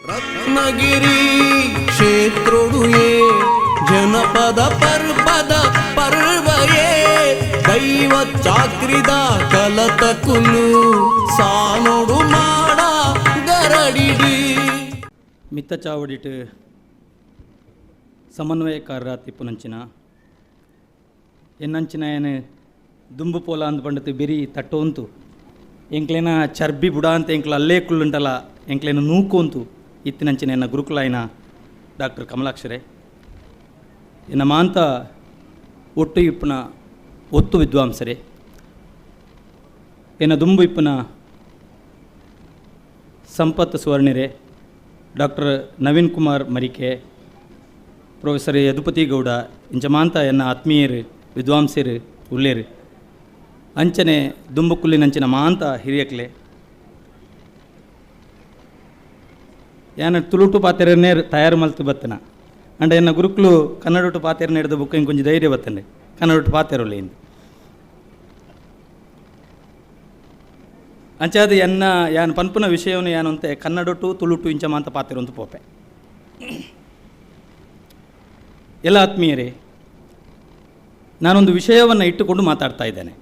ರತ್ನಗಿರಿ ಕ್ಷೇತ್ರೊಡುಯೇ ಜನಪದ ಪರ್ವದ ಪರ್ವಯೇ ದೈವ ಚಾಕ್ರಿದ ಕಲತ ಕುಲು ಸಾನೋಡು ಮಾಡ ಗರಡಿಡಿ ಮಿತ್ತ ಚಾವಡಿಟ್ಟು ಸಮನ್ವಯಕಾರರ ತಿಪ್ಪುನಂಚಿನ ಎನ್ನಂಚಿನ ಏನು ದುಂಬು ಪೋಲ ಅಂದ್ ಬಂಡತು ಬೆರಿ ತಟ್ಟೋಂತು ಎಂಕ್ಲೇನ ಚರ್ಬಿ ಬುಡ ಅಂತ ಎಂಕ್ಲ ಅಲ್ಲೇ ಕುಳ್ಳುಂಟಲ್ಲ ಎಂಕ್ಲೇನ ನೂಕೋಂತು ಇತ್ತಿನಂಚಿನ ಎನ್ನ ಗುರುಕುಲಾಯಿನ ಡಾಕ್ಟರ್ ಕಮಲಾಕ್ಷರೇ ಎನ್ನ ಮಾಂತ ಒಟ್ಟು ಇಪ್ಪನ ಒತ್ತು ವಿದ್ವಾಂಸರೇ ಎನ್ನ ದುಂಬು ಇಪ್ಪನ ಸಂಪತ್ ಸುವರ್ಣಿರೇ ಡಾಕ್ಟರ್ ನವೀನ್ ಕುಮಾರ್ ಮರಿಕೆ ಪ್ರೊಫೆಸರ್ ಯದುಪತಿ ಗೌಡ ಇಂಚ ಮಾಂತ ಎನ್ನ ಆತ್ಮೀಯರು ವಿದ್ವಾಂಸರು ಉಳ್ಳೇರು ಅಂಚನೆ ದುಂಬುಕುಲ್ಲಿನಂಚಿನ ಮಾಂತ ಹಿರಿಯಕ್ಲೆ ಯಾನ ತುಳುಟು ಪಾತೆರನ್ನೇ ತಯಾರು ಮಲ್ತು ಬತ್ತನ ಅಂಡ ಎನ್ನ ಗುರುಕುಲು ಕನ್ನಡಟು ಪಾತೆರ ನಡೆದ ಬುಕ್ಕ ಇಂಕೊಂಚ ಧೈರ್ಯ ಬತ್ತಂಡೆ ಕನ್ನಡಟು ಪಾತೆರಲ್ಲ ಇಂದು ಅಂಚಾದ ಎನ್ನ ಯಾನ್ ಪನ್ಪುನ ವಿಷಯವನ್ನು ಯಾನು ಅಂತೆ ಕನ್ನಡಟು ತುಳುಟು ಇಂಚ ಮಾಂತ ಪಾತೆರು ಅಂತ ಪೋಪೆ ಎಲ್ಲ ಆತ್ಮೀಯರೇ, ನಾನೊಂದು ವಿಷಯವನ್ನು ಇಟ್ಟುಕೊಂಡು ಮಾತಾಡ್ತಾ ಇದ್ದೇನೆ.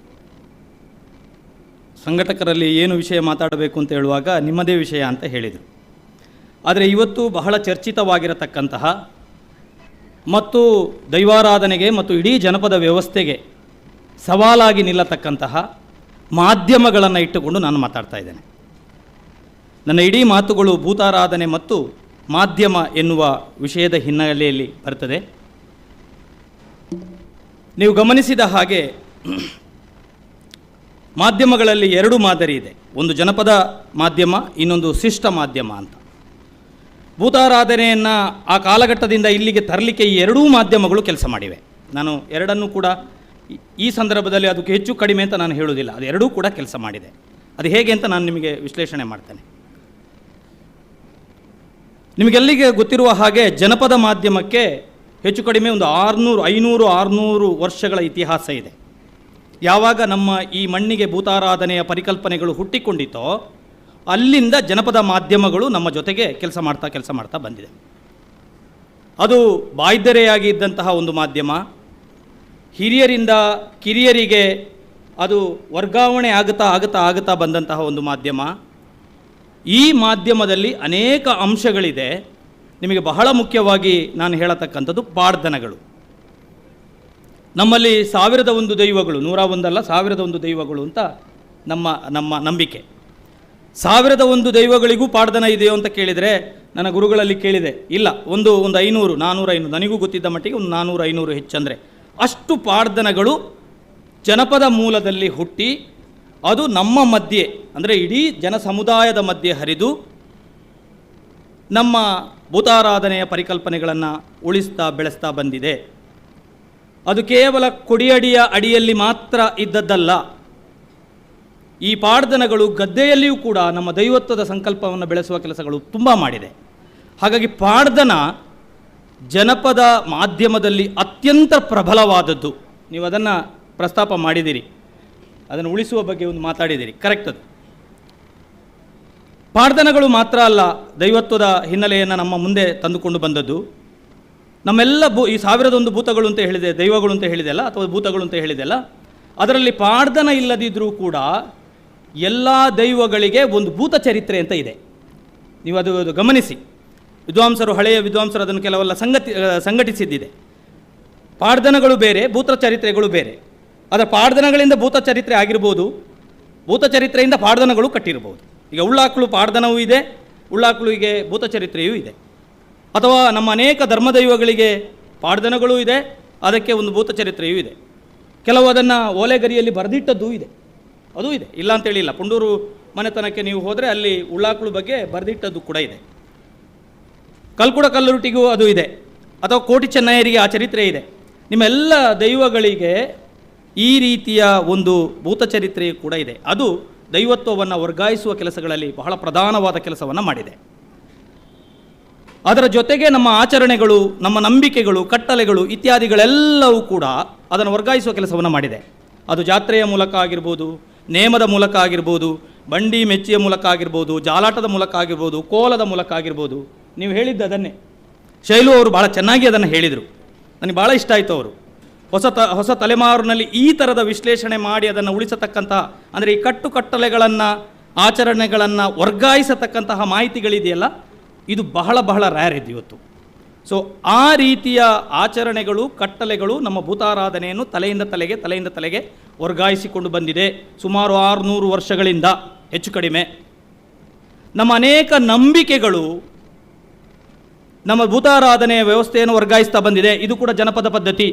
ಸಂಘಟಕರಲ್ಲಿ ಏನು ವಿಷಯ ಮಾತಾಡಬೇಕು ಅಂತ ಹೇಳುವಾಗ ನಿಮ್ಮದೇ ವಿಷಯ ಅಂತ ಹೇಳಿದರು. ಆದರೆ ಇವತ್ತು ಬಹಳ ಚರ್ಚಿತವಾಗಿರತಕ್ಕಂತಹ ಮತ್ತು ದೈವಾರಾಧನೆಗೆ ಮತ್ತು ಇಡೀ ಜನಪದ ವ್ಯವಸ್ಥೆಗೆ ಸವಾಲಾಗಿ ನಿಲ್ಲತಕ್ಕಂತಹ ಮಾಧ್ಯಮಗಳನ್ನು ಇಟ್ಟುಕೊಂಡು ನಾನು ಮಾತಾಡ್ತಾ ಇದ್ದೇನೆ. ನನ್ನ ಇಡೀ ಮಾತುಗಳು ಭೂತಾರಾಧನೆ ಮತ್ತು ಮಾಧ್ಯಮ ಎನ್ನುವ ವಿಷಯದ ಹಿನ್ನೆಲೆಯಲ್ಲಿ ಬರ್ತದೆ. ನೀವು ಗಮನಿಸಿದ ಹಾಗೆ ಮಾಧ್ಯಮಗಳಲ್ಲಿ ಎರಡು ಮಾದರಿ ಇದೆ. ಒಂದು ಜನಪದ ಮಾಧ್ಯಮ, ಇನ್ನೊಂದು ಶಿಷ್ಟ ಮಾಧ್ಯಮ ಅಂತ. ಭೂತಾರಾಧನೆಯನ್ನು ಆ ಕಾಲಘಟ್ಟದಿಂದ ಇಲ್ಲಿಗೆ ತರಲಿಕ್ಕೆ ಈ ಎರಡೂ ಮಾಧ್ಯಮಗಳು ಕೆಲಸ ಮಾಡಿವೆ. ನಾನು ಎರಡನ್ನೂ ಕೂಡ ಈ ಸಂದರ್ಭದಲ್ಲಿ ಅದಕ್ಕೆ ಹೆಚ್ಚು ಕಡಿಮೆ ಅಂತ ನಾನು ಹೇಳುವುದಿಲ್ಲ, ಅದು ಎರಡೂ ಕೂಡ ಕೆಲಸ ಮಾಡಿದೆ. ಅದು ಹೇಗೆ ಅಂತ ನಾನು ನಿಮಗೆ ವಿಶ್ಲೇಷಣೆ ಮಾಡ್ತೇನೆ. ನಿಮಗೆಲ್ಲಿಗೆ ಗೊತ್ತಿರುವ ಹಾಗೆ ಜನಪದ ಮಾಧ್ಯಮಕ್ಕೆ ಹೆಚ್ಚು ಕಡಿಮೆ ಒಂದು 500-600 ವರ್ಷಗಳ ಇತಿಹಾಸ ಇದೆ. ಯಾವಾಗ ನಮ್ಮ ಈ ಮಣ್ಣಿಗೆ ಭೂತಾರಾಧನೆಯ ಪರಿಕಲ್ಪನೆಗಳು ಹುಟ್ಟಿಕೊಂಡಿತೋ ಅಲ್ಲಿಂದ ಜನಪದ ಮಾಧ್ಯಮಗಳು ನಮ್ಮ ಜೊತೆಗೆ ಕೆಲಸ ಮಾಡ್ತಾ ಬಂದಿದೆ. ಅದು ಬಾಯ್ದೆರೆಯಾಗಿ ಇದ್ದಂತಹ ಒಂದು ಮಾಧ್ಯಮ, ಹಿರಿಯರಿಂದ ಕಿರಿಯರಿಗೆ ಅದು ವರ್ಗಾವಣೆ ಆಗುತ್ತಾ ಬಂದಂತಹ ಒಂದು ಮಾಧ್ಯಮ. ಈ ಮಾಧ್ಯಮದಲ್ಲಿ ಅನೇಕ ಅಂಶಗಳಿದೆ. ನಿಮಗೆ ಬಹಳ ಮುಖ್ಯವಾಗಿ ನಾನು ಹೇಳತಕ್ಕಂಥದ್ದು ಪಾಡ್ದನಗಳು. ನಮ್ಮಲ್ಲಿ 1001 ದೈವಗಳು, 101 ಅಲ್ಲ 1001 ದೈವಗಳು ಅಂತ ನಮ್ಮ ನಂಬಿಕೆ. 1001 ದೈವಗಳಿಗೂ ಪಾಡ್ದನ ಇದೆಯೋ ಅಂತ ಕೇಳಿದರೆ ನನ್ನ ಗುರುಗಳಲ್ಲಿ ಕೇಳಿದೆ, ಇಲ್ಲ, ಒಂದು 500, 400, ನನಗೂ ಗೊತ್ತಿದ್ದ ಮಟ್ಟಿಗೆ ಒಂದು 400-500 ಹೆಚ್ಚಂದರೆ ಅಷ್ಟು ಪಾಡ್ದನಗಳು ಜನಪದ ಮೂಲದಲ್ಲಿ ಹುಟ್ಟಿ ಅದು ನಮ್ಮ ಮಧ್ಯೆ, ಅಂದರೆ ಇಡೀ ಜನ ಸಮುದಾಯದ ಮಧ್ಯೆ ಹರಿದು ನಮ್ಮ ಭೂತಾರಾಧನೆಯ ಪರಿಕಲ್ಪನೆಗಳನ್ನು ಉಳಿಸ್ತಾ ಬೆಳೆಸ್ತಾ ಬಂದಿದೆ. ಅದು ಕೇವಲ ಕೊಡಿಯಡಿಯ ಅಡಿಯಲ್ಲಿ ಮಾತ್ರ ಇದ್ದದ್ದಲ್ಲ. ಈ ಪಾಡ್ದನಗಳು ಗದ್ದೆಯಲ್ಲಿಯೂ ಕೂಡ ನಮ್ಮ ದೈವತ್ವದ ಸಂಕಲ್ಪವನ್ನು ಬೆಳೆಸುವ ಕೆಲಸಗಳು ತುಂಬ ಮಾಡಿದೆ. ಹಾಗಾಗಿ ಪಾಡ್ದನ ಜನಪದ ಮಾಧ್ಯಮದಲ್ಲಿ ಅತ್ಯಂತ ಪ್ರಬಲವಾದದ್ದು. ನೀವು ಅದನ್ನು ಪ್ರಸ್ತಾಪ ಮಾಡಿದ್ದೀರಿ, ಅದನ್ನು ಉಳಿಸುವ ಬಗ್ಗೆ ಒಂದು ಮಾತಾಡಿದ್ದೀರಿ, ಕರೆಕ್ಟ್. ಅದು ಪಾಡ್ದನಗಳು ಮಾತ್ರ ಅಲ್ಲ ದೈವತ್ವದ ಹಿನ್ನೆಲೆಯನ್ನು ನಮ್ಮ ಮುಂದೆ ತಂದುಕೊಂಡು ಬಂದದ್ದು. ನಮ್ಮೆಲ್ಲ ಈ 1001 ಭೂತಗಳು ಅಂತ ಹೇಳಿದೆ, ದೈವಗಳು ಅಂತ ಹೇಳಿದೆ ಅಲ್ಲ, ಅಥವಾ ಭೂತಗಳು ಅಂತ ಹೇಳಿದೆ ಅಲ್ಲ, ಅದರಲ್ಲಿ ಪಾಡ್ದನ ಇಲ್ಲದಿದ್ದರೂ ಕೂಡ ಎಲ್ಲ ದೈವಗಳಿಗೆ ಒಂದು ಭೂತ ಚರಿತ್ರೆ ಅಂತ ಇದೆ. ನೀವು ಅದು ಗಮನಿಸಿ. ವಿದ್ವಾಂಸರು, ಹಳೆಯ ವಿದ್ವಾಂಸರು ಅದನ್ನು ಕೆಲವೆಲ್ಲ ಸಂಘಟಿಸಿದ್ದಿದೆ. ಪಾಡ್ದನಗಳು ಬೇರೆ, ಭೂತ ಚರಿತ್ರೆಗಳು ಬೇರೆ. ಅದರ ಪಾಡ್ದನಗಳಿಂದ ಭೂತ ಚರಿತ್ರೆ ಆಗಿರ್ಬೋದು, ಭೂತ ಚರಿತ್ರೆಯಿಂದ ಪಾಡ್ದನಗಳು ಕಟ್ಟಿರ್ಬೋದು. ಈಗ ಉಳ್ಳಾಕ್ಳು ಪಾಡ್ದನವೂ ಇದೆ, ಉಳ್ಳಾಕ್ಳುವಿಗೆ ಭೂತ ಚರಿತ್ರೆಯೂ ಇದೆ. ಅಥವಾ ನಮ್ಮ ಅನೇಕ ಧರ್ಮದೈವಗಳಿಗೆ ಪಾಡ್ದನಗಳೂ ಇದೆ, ಅದಕ್ಕೆ ಒಂದು ಭೂತ ಚರಿತ್ರೆಯೂ ಇದೆ. ಕೆಲವು ಅದನ್ನು ಓಲೆಗರಿಯಲ್ಲಿ ಬರೆದಿಟ್ಟದ್ದೂ ಇದೆ, ಅದೂ ಇದೆ, ಇಲ್ಲ ಅಂತೇಳಿಲ್ಲ. ಪುಂಡೂರು ಮನೆತನಕ್ಕೆ ನೀವು ಹೋದರೆ ಅಲ್ಲಿ ಉಳ್ಳಾಕ್ಳು ಬಗ್ಗೆ ಬರೆದಿಟ್ಟದ್ದು ಕೂಡ ಇದೆ. ಕಲ್ಕುಡ ಕಲ್ಲುರುಟಿಗೂ ಅದು ಇದೆ, ಅಥವಾ ಕೋಟಿ ಚೆನ್ನಯ್ಯರಿಗೆ ಆ ಚರಿತ್ರೆ ಇದೆ. ನಿಮ್ಮೆಲ್ಲ ದೈವಗಳಿಗೆ ಈ ರೀತಿಯ ಒಂದು ಭೂತ ಚರಿತ್ರೆಯೂ ಕೂಡ ಇದೆ. ಅದು ದೈವತ್ವವನ್ನು ವರ್ಗಾಯಿಸುವ ಕೆಲಸಗಳಲ್ಲಿ ಬಹಳ ಪ್ರಧಾನವಾದ ಕೆಲಸವನ್ನು ಮಾಡಿದೆ. ಅದರ ಜೊತೆಗೆ ನಮ್ಮ ಆಚರಣೆಗಳು, ನಮ್ಮ ನಂಬಿಕೆಗಳು, ಕಟ್ಟಳೆಗಳು ಇತ್ಯಾದಿಗಳೆಲ್ಲವೂ ಕೂಡ ಅದನ್ನು ವರ್ಗಾಯಿಸುವ ಕೆಲಸವನ್ನು ಮಾಡಿದೆ. ಅದು ಜಾತ್ರೆಯ ಮೂಲಕ ಆಗಿರ್ಬೋದು, ನೇಮದ ಮೂಲಕ ಆಗಿರ್ಬೋದು, ಬಂಡಿ ಮೆಚ್ಚಿಯ ಮೂಲಕ ಆಗಿರ್ಬೋದು, ಜಾಲಾಟದ ಮೂಲಕ ಆಗಿರ್ಬೋದು, ಕೋಲದ ಮೂಲಕ ಆಗಿರ್ಬೋದು. ನೀವು ಹೇಳಿದ್ದು ಅದನ್ನೇ. ಶೈಲು ಅವರು ಭಾಳ ಚೆನ್ನಾಗಿ ಅದನ್ನು ಹೇಳಿದರು. ನನಗೆ ಭಾಳ ಇಷ್ಟ ಆಯಿತು. ಅವರು ಹೊಸ ತಲೆಮಾರಿನಲ್ಲಿ ಈ ಥರದ ವಿಶ್ಲೇಷಣೆ ಮಾಡಿ ಅದನ್ನು ಉಳಿಸತಕ್ಕಂತಹ, ಅಂದರೆ ಈ ಕಟ್ಟುಕಟ್ಟಳೆಗಳನ್ನು, ಆಚರಣೆಗಳನ್ನು ವರ್ಗಾಯಿಸತಕ್ಕಂತಹ ಮಾಹಿತಿಗಳಿದೆಯಲ್ಲ, ಇದು ಬಹಳ ಬಹಳ ರ್ಯಾರ್ ಇದೆ ಇವತ್ತು. ಸೊ ಆ ರೀತಿಯ ಆಚರಣೆಗಳು, ಕಟ್ಟಳೆಗಳು ನಮ್ಮ ಭೂತಾರಾಧನೆಯನ್ನು ತಲೆಯಿಂದ ತಲೆಗೆ ವರ್ಗಾಯಿಸಿಕೊಂಡು ಬಂದಿದೆ ಸುಮಾರು 600 ವರ್ಷಗಳಿಂದ ಹೆಚ್ಚು ಕಡಿಮೆ. ನಮ್ಮ ಅನೇಕ ನಂಬಿಕೆಗಳು ನಮ್ಮ ಭೂತಾರಾಧನೆಯ ವ್ಯವಸ್ಥೆಯನ್ನು ವರ್ಗಾಯಿಸ್ತಾ ಬಂದಿದೆ. ಇದು ಕೂಡ ಜನಪದ ಪದ್ಧತಿ.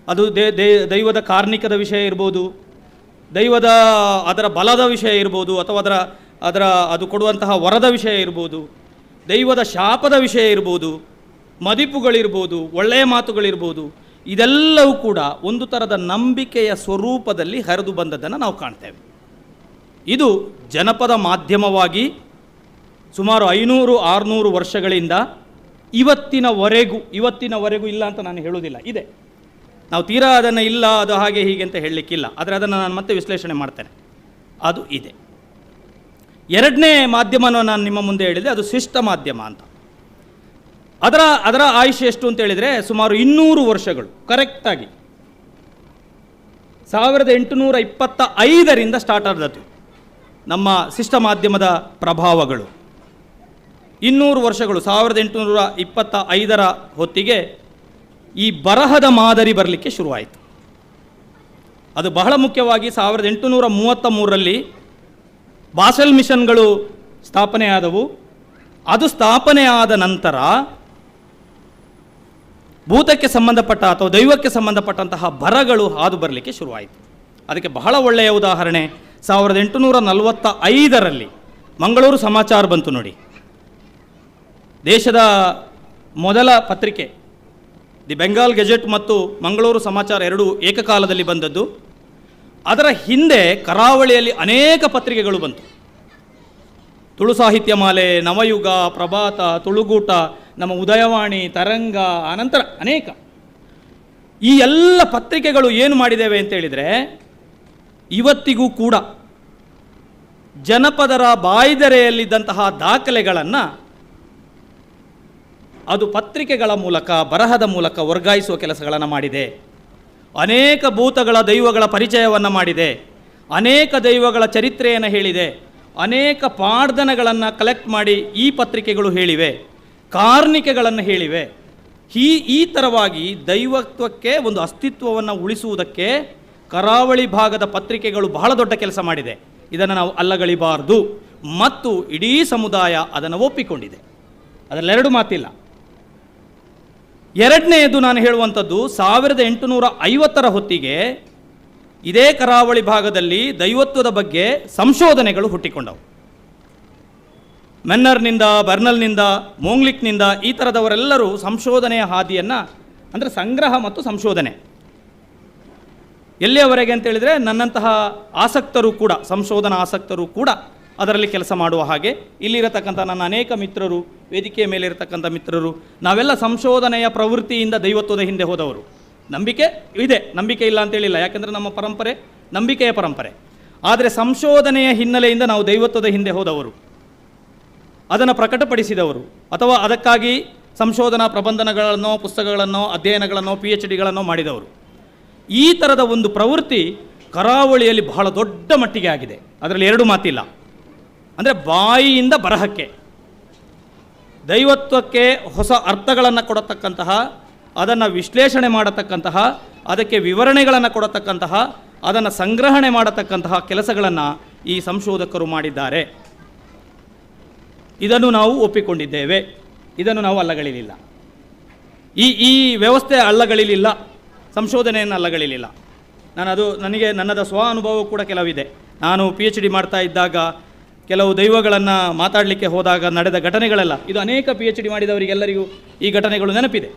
ಅದು ದೈವದ ಕಾರ್ಣಿಕದ ವಿಷಯ ಇರ್ಬೋದು, ದೈವದ ಅದರ ಬಲದ ವಿಷಯ ಇರ್ಬೋದು, ಅಥವಾ ಅದು ಕೊಡುವಂತಹ ವರದ ವಿಷಯ ಇರ್ಬೋದು, ದೈವದ ಶಾಪದ ವಿಷಯ ಇರ್ಬೋದು, ಮದಿಪುಗಳಿರ್ಬೋದು, ಒಳ್ಳೆಯ ಮಾತುಗಳಿರ್ಬೋದು. ಇದೆಲ್ಲವೂ ಕೂಡ ಒಂದು ಥರದ ನಂಬಿಕೆಯ ಸ್ವರೂಪದಲ್ಲಿ ಹರಿದು ಬಂದದ್ದನ್ನು ನಾವು ಕಾಣ್ತೇವೆ. ಇದು ಜನಪದ ಮಾಧ್ಯಮವಾಗಿ ಸುಮಾರು 500-600 ವರ್ಷಗಳಿಂದ ಇವತ್ತಿನವರೆಗೂ ಇಲ್ಲ ಅಂತ ನಾನು ಹೇಳೋದಿಲ್ಲ, ಇದೆ. ನಾವು ತೀರಾ ಅದನ್ನು ಇಲ್ಲ, ಅದು ಹಾಗೆ ಹೀಗೆ ಅಂತ ಹೇಳಲಿಕ್ಕಿಲ್ಲ. ಆದರೆ ಅದನ್ನು ನಾನು ಮತ್ತೆ ವಿಶ್ಲೇಷಣೆ ಮಾಡ್ತೇನೆ. ಅದು ಇದೆ. ಎರಡನೇ ಮಾಧ್ಯಮವನ್ನು ನಾನು ನಿಮ್ಮ ಮುಂದೆ ಹೇಳಿದೆ, ಅದು ಶಿಷ್ಟ ಮಾಧ್ಯಮ ಅಂತ. ಅದರ ಆಯುಷ್ಯ ಎಷ್ಟು ಅಂತ ಹೇಳಿದರೆ ಸುಮಾರು 200 ವರ್ಷಗಳು. ಕರೆಕ್ಟಾಗಿ 1825ರಿಂದ ಸ್ಟಾರ್ಟ್ ಆದದ್ದು ನಮ್ಮ ಶಿಷ್ಟ ಮಾಧ್ಯಮದ ಪ್ರಭಾವಗಳು. 200 ವರ್ಷಗಳು. 1825ರ ಹೊತ್ತಿಗೆ ಈ ಬರಹದ ಮಾದರಿ ಬರಲಿಕ್ಕೆ ಶುರುವಾಯಿತು. ಅದು ಬಹಳ ಮುಖ್ಯವಾಗಿ 1833ರಲ್ಲಿ ಬಾಸೆಲ್ ಮಿಷನ್ಗಳು ಸ್ಥಾಪನೆಯಾದವು. ಅದು ಸ್ಥಾಪನೆಯಾದ ನಂತರ ಭೂತಕ್ಕೆ ಸಂಬಂಧಪಟ್ಟ ಅಥವಾ ದೈವಕ್ಕೆ ಸಂಬಂಧಪಟ್ಟಂತಹ ಬರಗಳು ಹಾದು ಬರಲಿಕ್ಕೆ ಶುರುವಾಯಿತು. ಅದಕ್ಕೆ ಬಹಳ ಒಳ್ಳೆಯ ಉದಾಹರಣೆ 1845ರಲ್ಲಿ ಮಂಗಳೂರು ಸಮಾಚಾರ ಬಂತು ನೋಡಿ. ದೇಶದ ಮೊದಲ ಪತ್ರಿಕೆ ದಿ ಬೆಂಗಾಲ್ ಗೆಜೆಟ್ ಮತ್ತು ಮಂಗಳೂರು ಸಮಾಚಾರ ಎರಡೂ ಏಕಕಾಲದಲ್ಲಿ ಬಂದದ್ದು. ಅದರ ಹಿಂದೆ ಕರಾವಳಿಯಲ್ಲಿ ಅನೇಕ ಪತ್ರಿಕೆಗಳು ಬಂತು. ತುಳು ಸಾಹಿತ್ಯ ಮಾಲೆ, ನವಯುಗ, ಪ್ರಭಾತ, ತುಳುಗೂಟ, ನಮ್ಮ ಉದಯವಾಣಿ, ತರಂಗ, ಅನಂತರ ಅನೇಕ. ಈ ಎಲ್ಲ ಪತ್ರಿಕೆಗಳು ಏನು ಮಾಡಿದ್ದೇವೆ ಅಂತ ಹೇಳಿದರೆ, ಇವತ್ತಿಗೂ ಕೂಡ ಜನಪದರ ಬಾಯ್ದೆರೆಯಲ್ಲಿದ್ದಂತಹ ದಾಖಲೆಗಳನ್ನು ಅದು ಪತ್ರಿಕೆಗಳ ಮೂಲಕ, ಬರಹದ ಮೂಲಕ ವರ್ಗಾಯಿಸುವ ಕೆಲಸಗಳನ್ನು ಮಾಡಿದೆ. ಅನೇಕ ಭೂತಗಳ, ದೈವಗಳ ಪರಿಚಯವನ್ನು ಮಾಡಿದೆ. ಅನೇಕ ದೈವಗಳ ಚರಿತ್ರೆಯನ್ನು ಹೇಳಿದೆ. ಅನೇಕ ಪಾಡ್ದನಗಳನ್ನು ಕಲೆಕ್ಟ್ ಮಾಡಿ ಈ ಪತ್ರಿಕೆಗಳು ಹೇಳಿವೆ. ಕಾರ್ಣಿಕೆಗಳನ್ನು ಹೇಳಿವೆ. ಈ ಥರವಾಗಿ ದೈವತ್ವಕ್ಕೆ ಒಂದು ಅಸ್ತಿತ್ವವನ್ನು ಉಳಿಸುವುದಕ್ಕೆ ಕರಾವಳಿ ಭಾಗದ ಪತ್ರಿಕೆಗಳು ಬಹಳ ದೊಡ್ಡ ಕೆಲಸ ಮಾಡಿದೆ. ಇದನ್ನು ನಾವು ಅಲ್ಲಗಳಿಬಾರ್ದು. ಮತ್ತು ಇಡೀ ಸಮುದಾಯ ಅದನ್ನು ಒಪ್ಪಿಕೊಂಡಿದೆ. ಅದರಲ್ಲೆರಡು ಮಾತಿಲ್ಲ. ಎರಡನೆಯದು ನಾನು ಹೇಳುವಂಥದ್ದು, 1850ರ ಹೊತ್ತಿಗೆ ಇದೇ ಕರಾವಳಿ ಭಾಗದಲ್ಲಿ ದೈವತ್ವದ ಬಗ್ಗೆ ಸಂಶೋಧನೆಗಳು ಹುಟ್ಟಿಕೊಂಡವು. ಮೆನ್ನರ್ನಿಂದ, ಬರ್ನಲ್ನಿಂದ, ಮೋಂಗ್ಲಿಕ್ನಿಂದ ಈ ಥರದವರೆಲ್ಲರೂ ಸಂಶೋಧನೆಯ ಹಾದಿಯನ್ನು, ಅಂದರೆ ಸಂಗ್ರಹ ಮತ್ತು ಸಂಶೋಧನೆ, ಎಲ್ಲಿಯವರೆಗೆ ಅಂತೇಳಿದರೆ ನನ್ನಂತಹ ಆಸಕ್ತರು ಕೂಡ, ಸಂಶೋಧನಾ ಆಸಕ್ತರು ಕೂಡ ಅದರಲ್ಲಿ ಕೆಲಸ ಮಾಡುವ ಹಾಗೆ ಇಲ್ಲಿರತಕ್ಕಂಥ ನನ್ನ ಅನೇಕ ಮಿತ್ರರು, ವೇದಿಕೆಯ ಮೇಲೆ ಇರತಕ್ಕಂಥ ಮಿತ್ರರು, ನಾವೆಲ್ಲ ಸಂಶೋಧನೆಯ ಪ್ರವೃತ್ತಿಯಿಂದ ದೈವತ್ವದ ಹಿಂದೆ ಹೋದವರು. ನಂಬಿಕೆ ಇದೆ, ನಂಬಿಕೆ ಇಲ್ಲ ಅಂತೇಳಿಲ್ಲ, ಯಾಕೆಂದರೆ ನಮ್ಮ ಪರಂಪರೆ ನಂಬಿಕೆಯ ಪರಂಪರೆ. ಆದರೆ ಸಂಶೋಧನೆಯ ಹಿನ್ನೆಲೆಯಿಂದ ನಾವು ದೈವತ್ವದ ಹಿಂದೆ ಹೋದವರು, ಅದನ್ನು ಪ್ರಕಟಪಡಿಸಿದವರು, ಅಥವಾ ಅದಕ್ಕಾಗಿ ಸಂಶೋಧನಾ ಪ್ರಬಂಧನಗಳನ್ನು, ಪುಸ್ತಕಗಳನ್ನು, ಅಧ್ಯಯನಗಳನ್ನು, PhDಗಳನ್ನು ಮಾಡಿದವರು. ಈ ಥರದ ಒಂದು ಪ್ರವೃತ್ತಿ ಕರಾವಳಿಯಲ್ಲಿ ಬಹಳ ದೊಡ್ಡ ಮಟ್ಟಿಗೆ ಆಗಿದೆ. ಅದರಲ್ಲಿ ಎರಡು ಮಾತಿಲ್ಲ. ಅಂದರೆ ಬಾಯಿಯಿಂದ ಬರಹಕ್ಕೆ, ದೈವತ್ವಕ್ಕೆ ಹೊಸ ಅರ್ಥಗಳನ್ನು ಕೊಡತಕ್ಕಂತಹ, ಅದನ್ನು ವಿಶ್ಲೇಷಣೆ ಮಾಡತಕ್ಕಂತಹ, ಅದಕ್ಕೆ ವಿವರಣೆಗಳನ್ನು ಕೊಡತಕ್ಕಂತಹ, ಅದನ್ನು ಸಂಗ್ರಹಣೆ ಮಾಡತಕ್ಕಂತಹ ಕೆಲಸಗಳನ್ನು ಈ ಸಂಶೋಧಕರು ಮಾಡಿದ್ದಾರೆ. ಇದನ್ನು ನಾವು ಒಪ್ಪಿಕೊಂಡಿದ್ದೇವೆ. ಇದನ್ನು ನಾವು ಅಲ್ಲಗಳಿಲಿಲ್ಲ. ಈ ವ್ಯವಸ್ಥೆ ಅಲ್ಲಗಳಿಲಿಲ್ಲ, ಸಂಶೋಧನೆಯನ್ನು ಅಲ್ಲಗಳಿಲಿಲ್ಲ. ನನ್ನದ ಸ್ವ ಅನುಭವ ಕೂಡ ಕೆಲವಿದೆ. ನಾನು PhD ಮಾಡ್ತಾ ಇದ್ದಾಗ ಕೆಲವು ದೈವಗಳನ್ನು ಮಾತಾಡಲಿಕ್ಕೆ ಹೋದಾಗ ನಡೆದ ಘಟನೆಗಳೆಲ್ಲ, ಇದು ಅನೇಕ PhD ಮಾಡಿದವರಿಗೆಲ್ಲರಿಗೂ ಈ ಘಟನೆಗಳು ನೆನಪಿದೆ.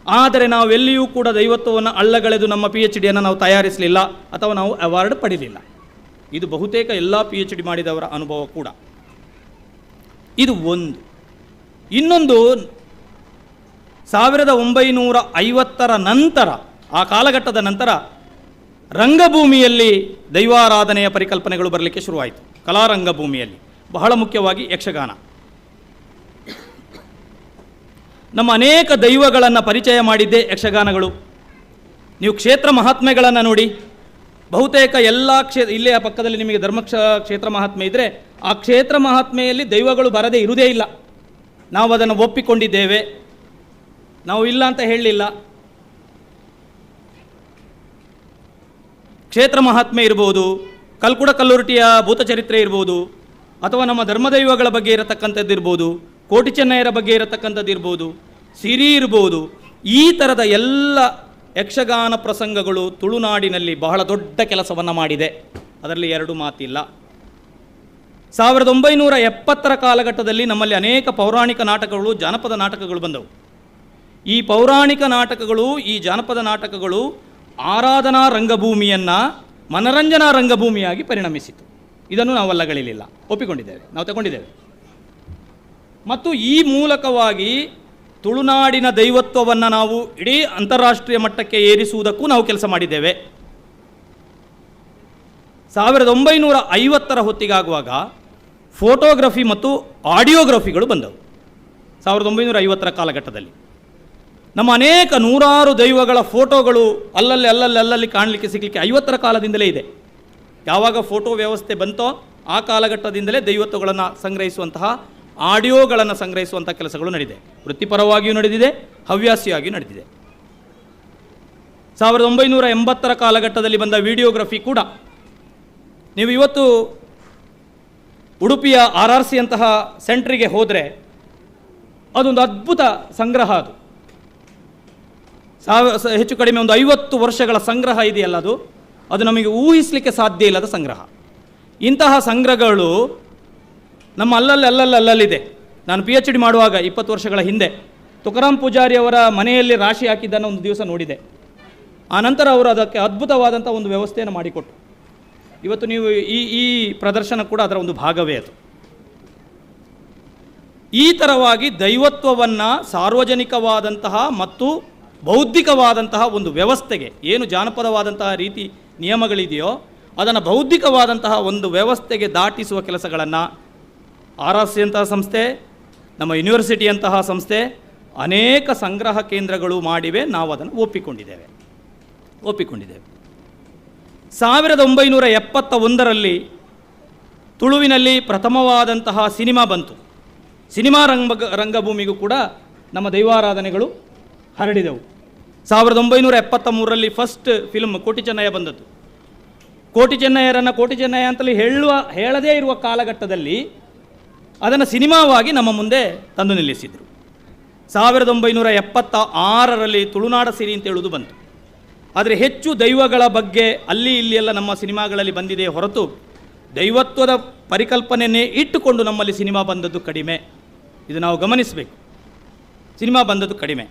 ಆದರೆ ನಾವೆಲ್ಲಿಯೂ ಕೂಡ ದೈವತ್ವವನ್ನು ಅಲ್ಲಗಳೆದು ನಮ್ಮ PhDಯನ್ನು ನಾವು ತಯಾರಿಸಲಿಲ್ಲ, ಅಥವಾ ನಾವು ಅವಾರ್ಡ್ ಪಡೆಯಲಿಲ್ಲ. ಇದು ಬಹುತೇಕ ಎಲ್ಲ PhD ಮಾಡಿದವರ ಅನುಭವ ಕೂಡ. ಇದು ಒಂದು. ಇನ್ನೊಂದು, 1950ರ ನಂತರ, ಆ ಕಾಲಘಟ್ಟದ ನಂತರ ರಂಗಭೂಮಿಯಲ್ಲಿ ದೈವಾರಾಧನೆಯ ಪರಿಕಲ್ಪನೆಗಳು ಬರಲಿಕ್ಕೆ ಶುರುವಾಯಿತು. ಕಲಾರಂಗಭೂಮಿಯಲ್ಲಿ ಬಹಳ ಮುಖ್ಯವಾಗಿ ಯಕ್ಷಗಾನ. ನಮ್ಮ ಅನೇಕ ದೈವಗಳನ್ನು ಪರಿಚಯ ಮಾಡಿದ್ದೇ ಯಕ್ಷಗಾನಗಳು. ನೀವು ಕ್ಷೇತ್ರ ಮಹಾತ್ಮೆಗಳನ್ನು ನೋಡಿ, ಬಹುತೇಕ ಎಲ್ಲ ಇಲ್ಲೇ ಪಕ್ಕದಲ್ಲಿ ನಿಮಗೆ ಕ್ಷೇತ್ರ ಮಹಾತ್ಮೆ ಇದ್ದರೆ ಆ ಕ್ಷೇತ್ರ ಮಹಾತ್ಮೆಯಲ್ಲಿ ದೈವಗಳು ಬರದೇ ಇರುವುದೇ ಇಲ್ಲ. ನಾವು ಅದನ್ನು ಒಪ್ಪಿಕೊಂಡಿದ್ದೇವೆ, ನಾವು ಇಲ್ಲ ಅಂತ ಹೇಳಲಿಲ್ಲ. ಕ್ಷೇತ್ರ ಮಹಾತ್ಮೆ ಇರ್ಬೋದು, ಕಲ್ಕುಡ ಕಲ್ಲುರುಟಿಯ ಭೂತಚರಿತ್ರೆ ಇರ್ಬೋದು, ಅಥವಾ ನಮ್ಮ ಧರ್ಮದೈವಗಳ ಬಗ್ಗೆ ಇರತಕ್ಕಂಥದ್ದು ಇರ್ಬೋದು, ಕೋಟಿ ಚೆನ್ನಯ್ಯರ ಬಗ್ಗೆ ಇರತಕ್ಕಂಥದ್ದು ಇರ್ಬೋದು, ಸಿರಿ ಇರ್ಬೋದು. ಈ ಥರದ ಎಲ್ಲ ಯಕ್ಷಗಾನ ಪ್ರಸಂಗಗಳು ತುಳುನಾಡಿನಲ್ಲಿ ಬಹಳ ದೊಡ್ಡ ಕೆಲಸವನ್ನು ಮಾಡಿದೆ, ಅದರಲ್ಲಿ ಎರಡು ಮಾತಿಲ್ಲ. 1970ರ ಕಾಲಘಟ್ಟದಲ್ಲಿ ನಮ್ಮಲ್ಲಿ ಅನೇಕ ಪೌರಾಣಿಕ ನಾಟಕಗಳು, ಜಾನಪದ ನಾಟಕಗಳು ಬಂದವು. ಈ ಪೌರಾಣಿಕ ನಾಟಕಗಳು, ಈ ಜಾನಪದ ನಾಟಕಗಳು ಆರಾಧನಾ ರಂಗಭೂಮಿಯನ್ನು ಮನರಂಜನಾ ರಂಗಭೂಮಿಯಾಗಿ ಪರಿಣಮಿಸಿತು. ಇದನ್ನು ನಾವು ಅಲ್ಲಗಳಿಲಿಲ್ಲ, ಒಪ್ಪಿಕೊಂಡಿದ್ದೇವೆ, ನಾವು ತಗೊಂಡಿದ್ದೇವೆ. ಮತ್ತು ಈ ಮೂಲಕವಾಗಿ ತುಳುನಾಡಿನ ದೈವತ್ವವನ್ನು ನಾವು ಇಡೀ ಅಂತಾರಾಷ್ಟ್ರೀಯ ಮಟ್ಟಕ್ಕೆ ಏರಿಸುವುದಕ್ಕೂ ನಾವು ಕೆಲಸ ಮಾಡಿದ್ದೇವೆ. 1950ರ ಹೊತ್ತಿಗಾಗುವಾಗ ಫೋಟೋಗ್ರಫಿ ಮತ್ತು ಆಡಿಯೋಗ್ರಫಿಗಳು ಬಂದವು. 1950ರ ಕಾಲಘಟ್ಟದಲ್ಲಿ ನಮ್ಮ ಅನೇಕ ನೂರಾರು ದೈವಗಳ ಫೋಟೋಗಳು ಅಲ್ಲಲ್ಲಿ ಕಾಣಲಿಕ್ಕೆ ಸಿಗಲಿಕ್ಕೆ 50ರ ಕಾಲದಿಂದಲೇ ಇದೆ. ಯಾವಾಗ ಫೋಟೋ ವ್ಯವಸ್ಥೆ ಬಂತೋ ಆ ಕಾಲಘಟ್ಟದಿಂದಲೇ ದೈವತ್ವಗಳನ್ನು ಸಂಗ್ರಹಿಸುವಂತಹ, ಆಡಿಯೋಗಳನ್ನು ಸಂಗ್ರಹಿಸುವಂಥ ಕೆಲಸಗಳು ನಡೆದಿದೆ. ವೃತ್ತಿಪರವಾಗಿಯೂ ನಡೆದಿದೆ, ಹವ್ಯಾಸಿಯಾಗಿಯೂ ನಡೆದಿದೆ. 1980ರ ಕಾಲಘಟ್ಟದಲ್ಲಿ ಬಂದ ವಿಡಿಯೋಗ್ರಫಿ ಕೂಡ, ನೀವು ಇವತ್ತು ಉಡುಪಿಯ RRC ಅಂತಹ ಸೆಂಟ್ರಿಗೆ ಹೋದರೆ ಅದೊಂದು ಅದ್ಭುತ ಸಂಗ್ರಹ. ಅದು ಹೆಚ್ಚು ಕಡಿಮೆ ಒಂದು 50 ವರ್ಷಗಳ ಸಂಗ್ರಹ ಇದೆಯಲ್ಲ, ಅದು ನಮಗೆ ಊಹಿಸಲಿಕ್ಕೆ ಸಾಧ್ಯ ಇಲ್ಲದ ಸಂಗ್ರಹ. ಇಂತಹ ಸಂಗ್ರಹಗಳು ನಮ್ಮ ಅಲ್ಲಲ್ಲಿದೆ. ನಾನು PhD ಮಾಡುವಾಗ 20 ವರ್ಷಗಳ ಹಿಂದೆ ತುಕಾರಾಮ್ ಪೂಜಾರಿ ಅವರ ಮನೆಯಲ್ಲಿ ರಾಶಿ ಹಾಕಿದ್ದನ್ನು ಒಂದು ದಿವಸ ನೋಡಿದೆ. ಆನಂತರ ಅವರು ಅದಕ್ಕೆ ಅದ್ಭುತವಾದಂಥ ಒಂದು ವ್ಯವಸ್ಥೆಯನ್ನು ಮಾಡಿಕೊಟ್ಟು, ಇವತ್ತು ನೀವು ಈ ಪ್ರದರ್ಶನ ಕೂಡ ಅದರ ಒಂದು ಭಾಗವೇ ಅದು. ಈ ಥರವಾಗಿ ದೈವತ್ವವನ್ನು ಸಾರ್ವಜನಿಕವಾದಂತಹ ಮತ್ತು ಬೌದ್ಧಿಕವಾದಂತಹ ಒಂದು ವ್ಯವಸ್ಥೆಗೆ, ಏನು ಜಾನಪದವಾದಂತಹ ರೀತಿ ನಿಯಮಗಳಿದೆಯೋ ಅದನ್ನು ಬೌದ್ಧಿಕವಾದಂತಹ ಒಂದು ವ್ಯವಸ್ಥೆಗೆ ದಾಟಿಸುವ ಕೆಲಸಗಳನ್ನು RRC ಅಂತಹ ಸಂಸ್ಥೆ, ನಮ್ಮ ಯೂನಿವರ್ಸಿಟಿಯಂತಹ ಸಂಸ್ಥೆ, ಅನೇಕ ಸಂಗ್ರಹ ಕೇಂದ್ರಗಳು ಮಾಡಿವೆ. ನಾವು ಅದನ್ನು ಒಪ್ಪಿಕೊಂಡಿದ್ದೇವೆ. 1971ರಲ್ಲಿ ತುಳುವಿನಲ್ಲಿ ಪ್ರಥಮವಾದಂತಹ ಸಿನಿಮಾ ಬಂತು. ಸಿನಿಮಾ ರಂಗಭೂಮಿಗೂ ಕೂಡ ನಮ್ಮ ದೈವಾರಾಧನೆಗಳು ಹರಡಿದವು. 1973ರಲ್ಲಿ ಫಸ್ಟ್ ಫಿಲ್ಮ್ ಕೋಟಿ ಚೆನ್ನಯ್ಯ ಬಂದದ್ದು. ಕೋಟಿ ಚೆನ್ನಯ್ಯರನ್ನು ಕೋಟಿ ಚೆನ್ನಯ್ಯ ಅಂತಲೇ ಹೇಳದೇ ಇರುವ ಕಾಲಘಟ್ಟದಲ್ಲಿ ಅದನ್ನು ಸಿನಿಮಾವಾಗಿ ನಮ್ಮ ಮುಂದೆ ತಂದು ನಿಲ್ಲಿಸಿದರು. 1976ರಲ್ಲಿ ತುಳುನಾಡ ಸಿರಿ ಅಂತ ಹೇಳುವುದು ಬಂತು. ಆದರೆ ಹೆಚ್ಚು ದೈವಗಳ ಬಗ್ಗೆ ಅಲ್ಲಿ ಇಲ್ಲಿ ಎಲ್ಲ ನಮ್ಮ ಸಿನಿಮಾಗಳಲ್ಲಿ ಬಂದಿದೆ ಹೊರತು ದೈವತ್ವದ ಪರಿಕಲ್ಪನೆಯನ್ನೇ ಇಟ್ಟುಕೊಂಡು ನಮ್ಮಲ್ಲಿ ಸಿನಿಮಾ ಬಂದದ್ದು ಕಡಿಮೆ. ಇದು ನಾವು ಗಮನಿಸಬೇಕು. ಸಿನಿಮಾ ಬಂದದ್ದು ಕಡಿಮೆ.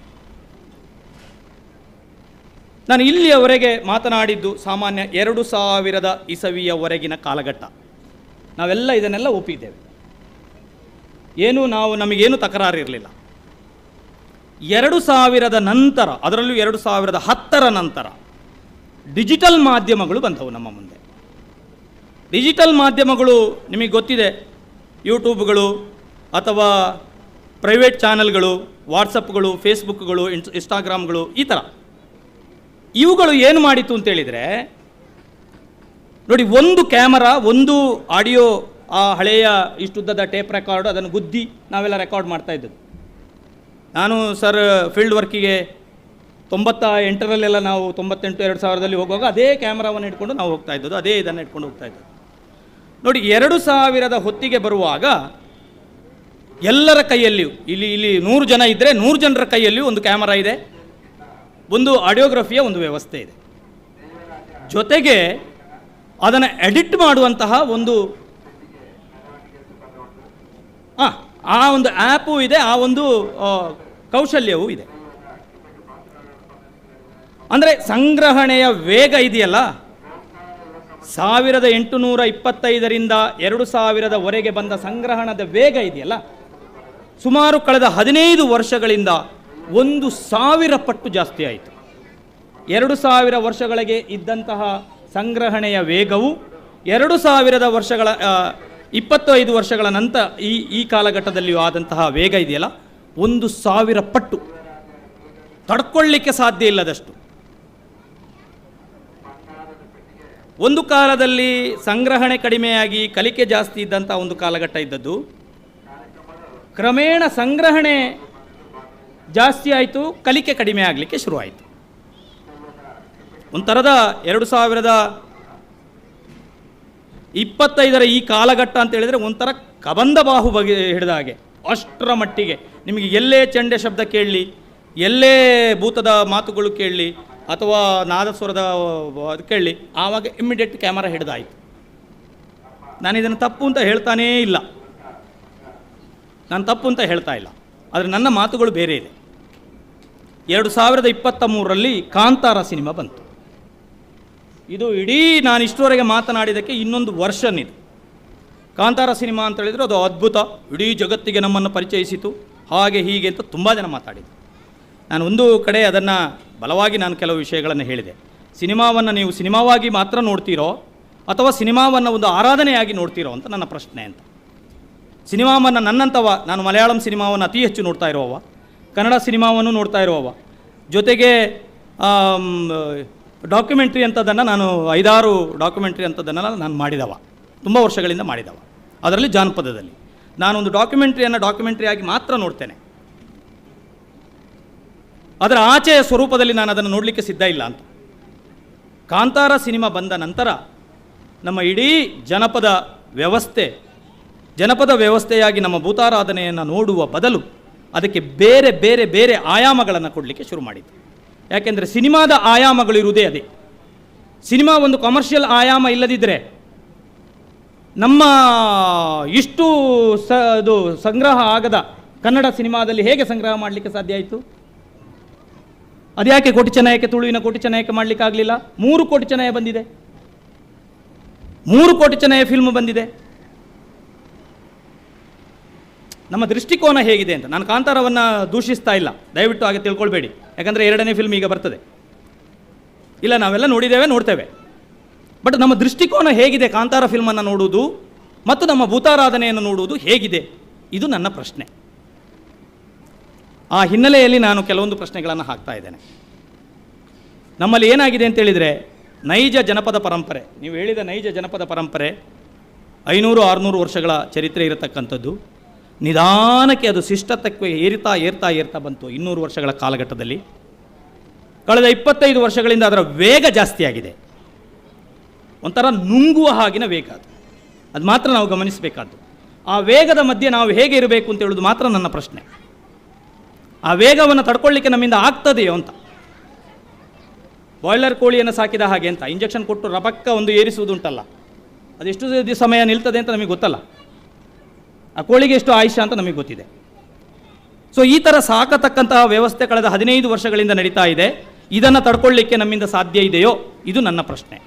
ನಾನು ಇಲ್ಲಿಯವರೆಗೆ ಮಾತನಾಡಿದ್ದು ಸಾಮಾನ್ಯ 2000 ಇಸವಿಯವರೆಗಿನ ಕಾಲಘಟ್ಟ. ನಾವೆಲ್ಲ ಇದನ್ನೆಲ್ಲ ಒಪ್ಪಿದ್ದೇವೆ. ನಮಗೇನು ತಕರಾರು ಇರಲಿಲ್ಲ. 2000 ನಂತರ, ಅದರಲ್ಲೂ 2010ರ ನಂತರ ಡಿಜಿಟಲ್ ಮಾಧ್ಯಮಗಳು ಬಂದವು ನಮ್ಮ ಮುಂದೆ. ಡಿಜಿಟಲ್ ಮಾಧ್ಯಮಗಳು ನಿಮಗೆ ಗೊತ್ತಿದೆ, ಯೂಟ್ಯೂಬ್ಗಳು ಅಥವಾ ಪ್ರೈವೇಟ್ ಚಾನಲ್ಗಳು, ವಾಟ್ಸಪ್ಗಳು, ಫೇಸ್ಬುಕ್ಗಳು, ಇನ್ಸ್ಟಾಗ್ರಾಮ್ಗಳು, ಈ ಥರ ಇವುಗಳು ಏನು ಮಾಡಿತು ಅಂತೇಳಿದರೆ, ನೋಡಿ, ಒಂದು ಕ್ಯಾಮರಾ, ಒಂದು ಆಡಿಯೋ, ಆ ಹಳೆಯ ಇಷ್ಟುದ್ದದ ಟೇಪ್ ರೆಕಾರ್ಡ್, ಅದನ್ನು ಗುದ್ದಿ ನಾವೆಲ್ಲ ರೆಕಾರ್ಡ್ ಮಾಡ್ತಾ ಇದ್ದದ್ದು. ನಾನು ಫೀಲ್ಡ್ ವರ್ಕಿಗೆ 98ರಲ್ಲೆಲ್ಲ ನಾವು 2000ರಲ್ಲಿ ಹೋಗುವಾಗ ಅದೇ ಕ್ಯಾಮ್ರಾವನ್ನು ಇಟ್ಕೊಂಡು ನಾವು ಹೋಗ್ತಾ ಇದ್ದದ್ದು, ಅದೇ ಇದನ್ನು ಇಟ್ಕೊಂಡು ಹೋಗ್ತಾ ಇದ್ದದ್ದು. ನೋಡಿ, 2000 ಹೊತ್ತಿಗೆ ಬರುವಾಗ ಎಲ್ಲರ ಕೈಯಲ್ಲಿಯೂ, ಇಲ್ಲಿ 100 ಜನ ಇದ್ದರೆ 100 ಜನರ ಕೈಯಲ್ಲಿಯೂ ಒಂದು ಕ್ಯಾಮರಾ ಇದೆ, ಒಂದು ಆಡಿಯೋಗ್ರಫಿಯ ಒಂದು ವ್ಯವಸ್ಥೆ ಇದೆ. ಜೊತೆಗೆ ಅದನ್ನು ಎಡಿಟ್ ಮಾಡುವಂತಹ ಒಂದು ಆ ಒಂದು ಆ್ಯಪು ಇದೆ, ಆ ಒಂದು ಕೌಶಲ್ಯವೂ ಇದೆ. ಅಂದರೆ ಸಂಗ್ರಹಣೆಯ ವೇಗ ಇದೆಯಲ್ಲ, 1825ರಿಂದ 2000ವರೆಗೆ ಬಂದ ಸಂಗ್ರಹಣದ ವೇಗ ಇದೆಯಲ್ಲ, ಸುಮಾರು ಕಳೆದ 15 ವರ್ಷಗಳಿಂದ 1000 ಪಟ್ಟು ಜಾಸ್ತಿ ಆಯಿತು. 2000 ವರ್ಷಗಳಿಗೆ ಇದ್ದಂತಹ ಸಂಗ್ರಹಣೆಯ ವೇಗವು 2000 ವರ್ಷಗಳ 25 ವರ್ಷಗಳ ನಂತರ ಈ ಕಾಲಘಟ್ಟದಲ್ಲಿಯೂ ಆದಂತಹ ವೇಗ ಇದೆಯಲ್ಲ, 1000 ಪಟ್ಟು ತಡ್ಕೊಳ್ಳಿಕ್ಕೆ ಸಾಧ್ಯ ಇಲ್ಲದಷ್ಟು. ಒಂದು ಕಾಲದಲ್ಲಿ ಸಂಗ್ರಹಣೆ ಕಡಿಮೆಯಾಗಿ ಕಲಿಕೆ ಜಾಸ್ತಿ ಇದ್ದಂಥ ಒಂದು ಕಾಲಘಟ್ಟ ಇದ್ದದ್ದು, ಕ್ರಮೇಣ ಸಂಗ್ರಹಣೆ ಜಾಸ್ತಿ ಆಯಿತು, ಕಲಿಕೆ ಕಡಿಮೆ ಆಗಲಿಕ್ಕೆ ಶುರುವಾಯಿತು. ಒಂಥರದ 2025 ಈ ಕಾಲಘಟ್ಟ ಅಂತ ಹೇಳಿದರೆ ಒಂಥರ ಕಬಂದ ಬಾಹು ಬಗೆ ಹಿಡಿದ ಹಾಗೆ. ಅಷ್ಟರ ಮಟ್ಟಿಗೆ ನಿಮಗೆ ಎಲ್ಲೇ ಚಂಡೆ ಶಬ್ದ ಕೇಳಲಿ, ಎಲ್ಲೇ ಭೂತದ ಮಾತುಗಳು ಕೇಳಲಿ, ಅಥವಾ ನಾದಸ್ವರದ ಅದು ಕೇಳಲಿ, ಆವಾಗ ಇಮ್ಮಿಡಿಯೇಟ್ ಕ್ಯಾಮರಾ ಹಿಡಿದಾಯಿತು. ನಾನು ಇದನ್ನು ತಪ್ಪು ಅಂತ ಹೇಳ್ತಾನೇ ಇಲ್ಲ, ನಾನು ತಪ್ಪು ಅಂತ ಹೇಳ್ತಾ ಇಲ್ಲ, ಆದರೆ ನನ್ನ ಮಾತುಗಳು ಬೇರೆ ಇದೆ. 2023ರಲ್ಲಿ ಕಾಂತಾರ ಸಿನಿಮಾ ಬಂತು. ಇದು ಇಡೀ ನಾನು ಇಷ್ಟರವರೆಗೆ ಮಾತನಾಡಿದ್ದಕ್ಕೆ ಇನ್ನೊಂದು ವರ್ಷನ್ ಇದು. ಕಾಂತಾರ ಸಿನಿಮಾ ಅಂತ ಹೇಳಿದರೆ ಅದು ಅದ್ಭುತ, ಇಡೀ ಜಗತ್ತಿಗೆ ನಮ್ಮನ್ನು ಪರಿಚಯಿಸಿತು, ಹಾಗೆ ಹೀಗೆ ಅಂತ ತುಂಬ ಜನ ಮಾತಾಡಿದರು. ನಾನು ಒಂದು ಕಡೆ ಅದನ್ನು ಬಲವಾಗಿ ನಾನು ಕೆಲವು ವಿಷಯಗಳನ್ನು ಹೇಳಿದೆ. ಸಿನಿಮಾವನ್ನು ನೀವು ಸಿನಿಮಾವಾಗಿ ಮಾತ್ರ ನೋಡ್ತೀರೋ ಅಥವಾ ಸಿನಿಮಾವನ್ನು ಒಂದು ಆರಾಧನೆಯಾಗಿ ನೋಡ್ತೀರೋ ಅಂತ ನನ್ನ ಪ್ರಶ್ನೆ ಅಂತ. ಸಿನಿಮಾವನ್ನು ನನ್ನಂಥವ, ನಾನು ಮಲಯಾಳಂ ಸಿನಿಮಾವನ್ನು ಅತಿ ಹೆಚ್ಚು ನೋಡ್ತಾ ಇರುವವ, ಕನ್ನಡ ಸಿನಿಮಾವನ್ನು ನೋಡ್ತಾ ಇರುವವ, ಜೊತೆಗೆ ಡಾಕ್ಯುಮೆಂಟ್ರಿ ಅಂಥದ್ದನ್ನು ನಾನು 5-6 ಡಾಕ್ಯುಮೆಂಟ್ರಿ ಅಂಥದ್ದನ್ನು ನಾನು ಮಾಡಿದವ, ತುಂಬ ವರ್ಷಗಳಿಂದ ಮಾಡಿದವ. ಅದರಲ್ಲಿ ಜಾನಪದದಲ್ಲಿ ನಾನೊಂದು ಡಾಕ್ಯುಮೆಂಟ್ರಿಯಾಗಿ ಮಾತ್ರ ನೋಡ್ತೇನೆ, ಅದರ ಆಚೆಯ ಸ್ವರೂಪದಲ್ಲಿ ನಾನು ಅದನ್ನು ನೋಡಲಿಕ್ಕೆ ಸಿದ್ಧ ಇಲ್ಲ ಅಂತ. ಕಾಂತಾರ ಸಿನಿಮಾ ಬಂದ ನಂತರ ನಮ್ಮ ಇಡೀ ಜನಪದ ವ್ಯವಸ್ಥೆಯಾಗಿ ನಮ್ಮ ಭೂತಾರಾಧನೆಯನ್ನು ನೋಡುವ ಬದಲು ಅದಕ್ಕೆ ಬೇರೆ ಬೇರೆ ಬೇರೆ ಆಯಾಮಗಳನ್ನು ಕೊಡಲಿಕ್ಕೆ ಶುರು ಮಾಡಿತು. ಯಾಕೆಂದರೆ ಸಿನಿಮಾದ ಆಯಾಮಗಳಿರುವುದೇ ಅದೇ. ಸಿನಿಮಾ ಒಂದು ಕಮರ್ಷಿಯಲ್ ಆಯಾಮ ಇಲ್ಲದಿದ್ದರೆ ನಮ್ಮ ಇಷ್ಟು ಅದು ಸಂಗ್ರಹ ಆಗದ ಕನ್ನಡ ಸಿನಿಮಾದಲ್ಲಿ ಹೇಗೆ ಸಂಗ್ರಹ ಮಾಡಲಿಕ್ಕೆ ಸಾಧ್ಯ ಆಯಿತು? ಅದ್ಯಾಕೆ ಕೋಟಿ ಚೆನ್ನಯಕ್ಕೆ, ತುಳುವಿನ ಕೋಟಿ ಚೆನ್ನಯಕ್ಕೆ ಮಾಡಲಿಕ್ಕೆ ಆಗಲಿಲ್ಲ? 3 ಕೋಟಿ ಚೆನ್ನಯ ಬಂದಿದೆ, 3 ಕೋಟಿ ಚೆನ್ನಯ ಫಿಲ್ಮ್ ಬಂದಿದೆ. ನಮ್ಮ ದೃಷ್ಟಿಕೋನ ಹೇಗಿದೆ ಅಂತ. ನಾನು ಕಾಂತಾರವನ್ನು ದೂಷಿಸ್ತಾ ಇಲ್ಲ, ದಯವಿಟ್ಟು ಹಾಗೆ ತಿಳ್ಕೊಳ್ಬೇಡಿ. ಯಾಕಂದರೆ 2ನೇ ಫಿಲ್ಮ್ ಈಗ ಬರ್ತದೆ. ಇಲ್ಲ, ನಾವೆಲ್ಲ ನೋಡ್ತೇವೆ. ಬಟ್ ನಮ್ಮ ದೃಷ್ಟಿಕೋನ ಹೇಗಿದೆ ಕಾಂತಾರ ಫಿಲ್ಮನ್ನು ನೋಡುವುದು ಮತ್ತು ನಮ್ಮ ಭೂತಾರಾಧನೆಯನ್ನು ನೋಡುವುದು ಹೇಗಿದೆ? ಇದು ನನ್ನ ಪ್ರಶ್ನೆ. ಆ ಹಿನ್ನೆಲೆಯಲ್ಲಿ ನಾನು ಕೆಲವೊಂದು ಪ್ರಶ್ನೆಗಳನ್ನು ಹಾಕ್ತಾ ಇದ್ದೇನೆ. ನಮ್ಮಲ್ಲಿ ಏನಾಗಿದೆ ಅಂತೇಳಿದರೆ, ನೈಜ ಜನಪದ ಪರಂಪರೆ, ನೀವು ಹೇಳಿದ ನೈಜ ಜನಪದ ಪರಂಪರೆ 500-600 ವರ್ಷಗಳ ಚರಿತ್ರೆ ಇರತಕ್ಕಂಥದ್ದು. ನಿಧಾನಕ್ಕೆ ಅದು ಶಿಷ್ಟತಕ್ಕೆ ಏರ್ತಾ ಬಂತು 200 ವರ್ಷಗಳ ಕಾಲಘಟ್ಟದಲ್ಲಿ. ಕಳೆದ 25 ವರ್ಷಗಳಿಂದ ಅದರ ವೇಗ ಜಾಸ್ತಿಯಾಗಿದೆ. ಒಂಥರ ನುಂಗುವ ಹಾಗಿನ ವೇಗ ಅದು ಮಾತ್ರ ನಾವು ಗಮನಿಸಬೇಕಾದ್ದು. ಆ ವೇಗದ ಮಧ್ಯೆ ನಾವು ಹೇಗೆ ಇರಬೇಕು ಅಂತ ಹೇಳೋದು ಮಾತ್ರ ನನ್ನ ಪ್ರಶ್ನೆ. ಆ ವೇಗವನ್ನು ತಡ್ಕೊಳ್ಳಿಕ್ಕೆ ನಮ್ಮಿಂದ ಆಗ್ತದೆಯೋ ಅಂತ. ಬಾಯ್ಲರ್ ಕೋಳಿಯನ್ನು ಸಾಕಿದ ಹಾಗೆ ಅಂತ ಇಂಜೆಕ್ಷನ್ ಕೊಟ್ಟು ರಪಕ್ಕ ಒಂದು ಏರಿಸುವುದುಂಟಲ್ಲ, ಅದೆಷ್ಟು ಸಮಯ ನಿಲ್ತದೆ ಅಂತ ನಮಗೆ ಗೊತ್ತಲ್ಲ. ಆ ಕೋಳಿಗೆ ಎಷ್ಟು ಆಯುಷ್ಯ ಅಂತ ನಮಗೆ ಗೊತ್ತಿದೆ. ಸೊ ಈ ಥರ ಸಾಕತಕ್ಕಂತಹ ವ್ಯವಸ್ಥೆ ಕಳೆದ 15 ವರ್ಷಗಳಿಂದ ನಡೀತಾ ಇದೆ. ಇದನ್ನು ತಡ್ಕೊಳ್ಳಿಕ್ಕೆ ನಮ್ಮಿಂದ ಸಾಧ್ಯ ಇದೆಯೋ? ಇದು ನನ್ನ ಪ್ರಶ್ನೆ.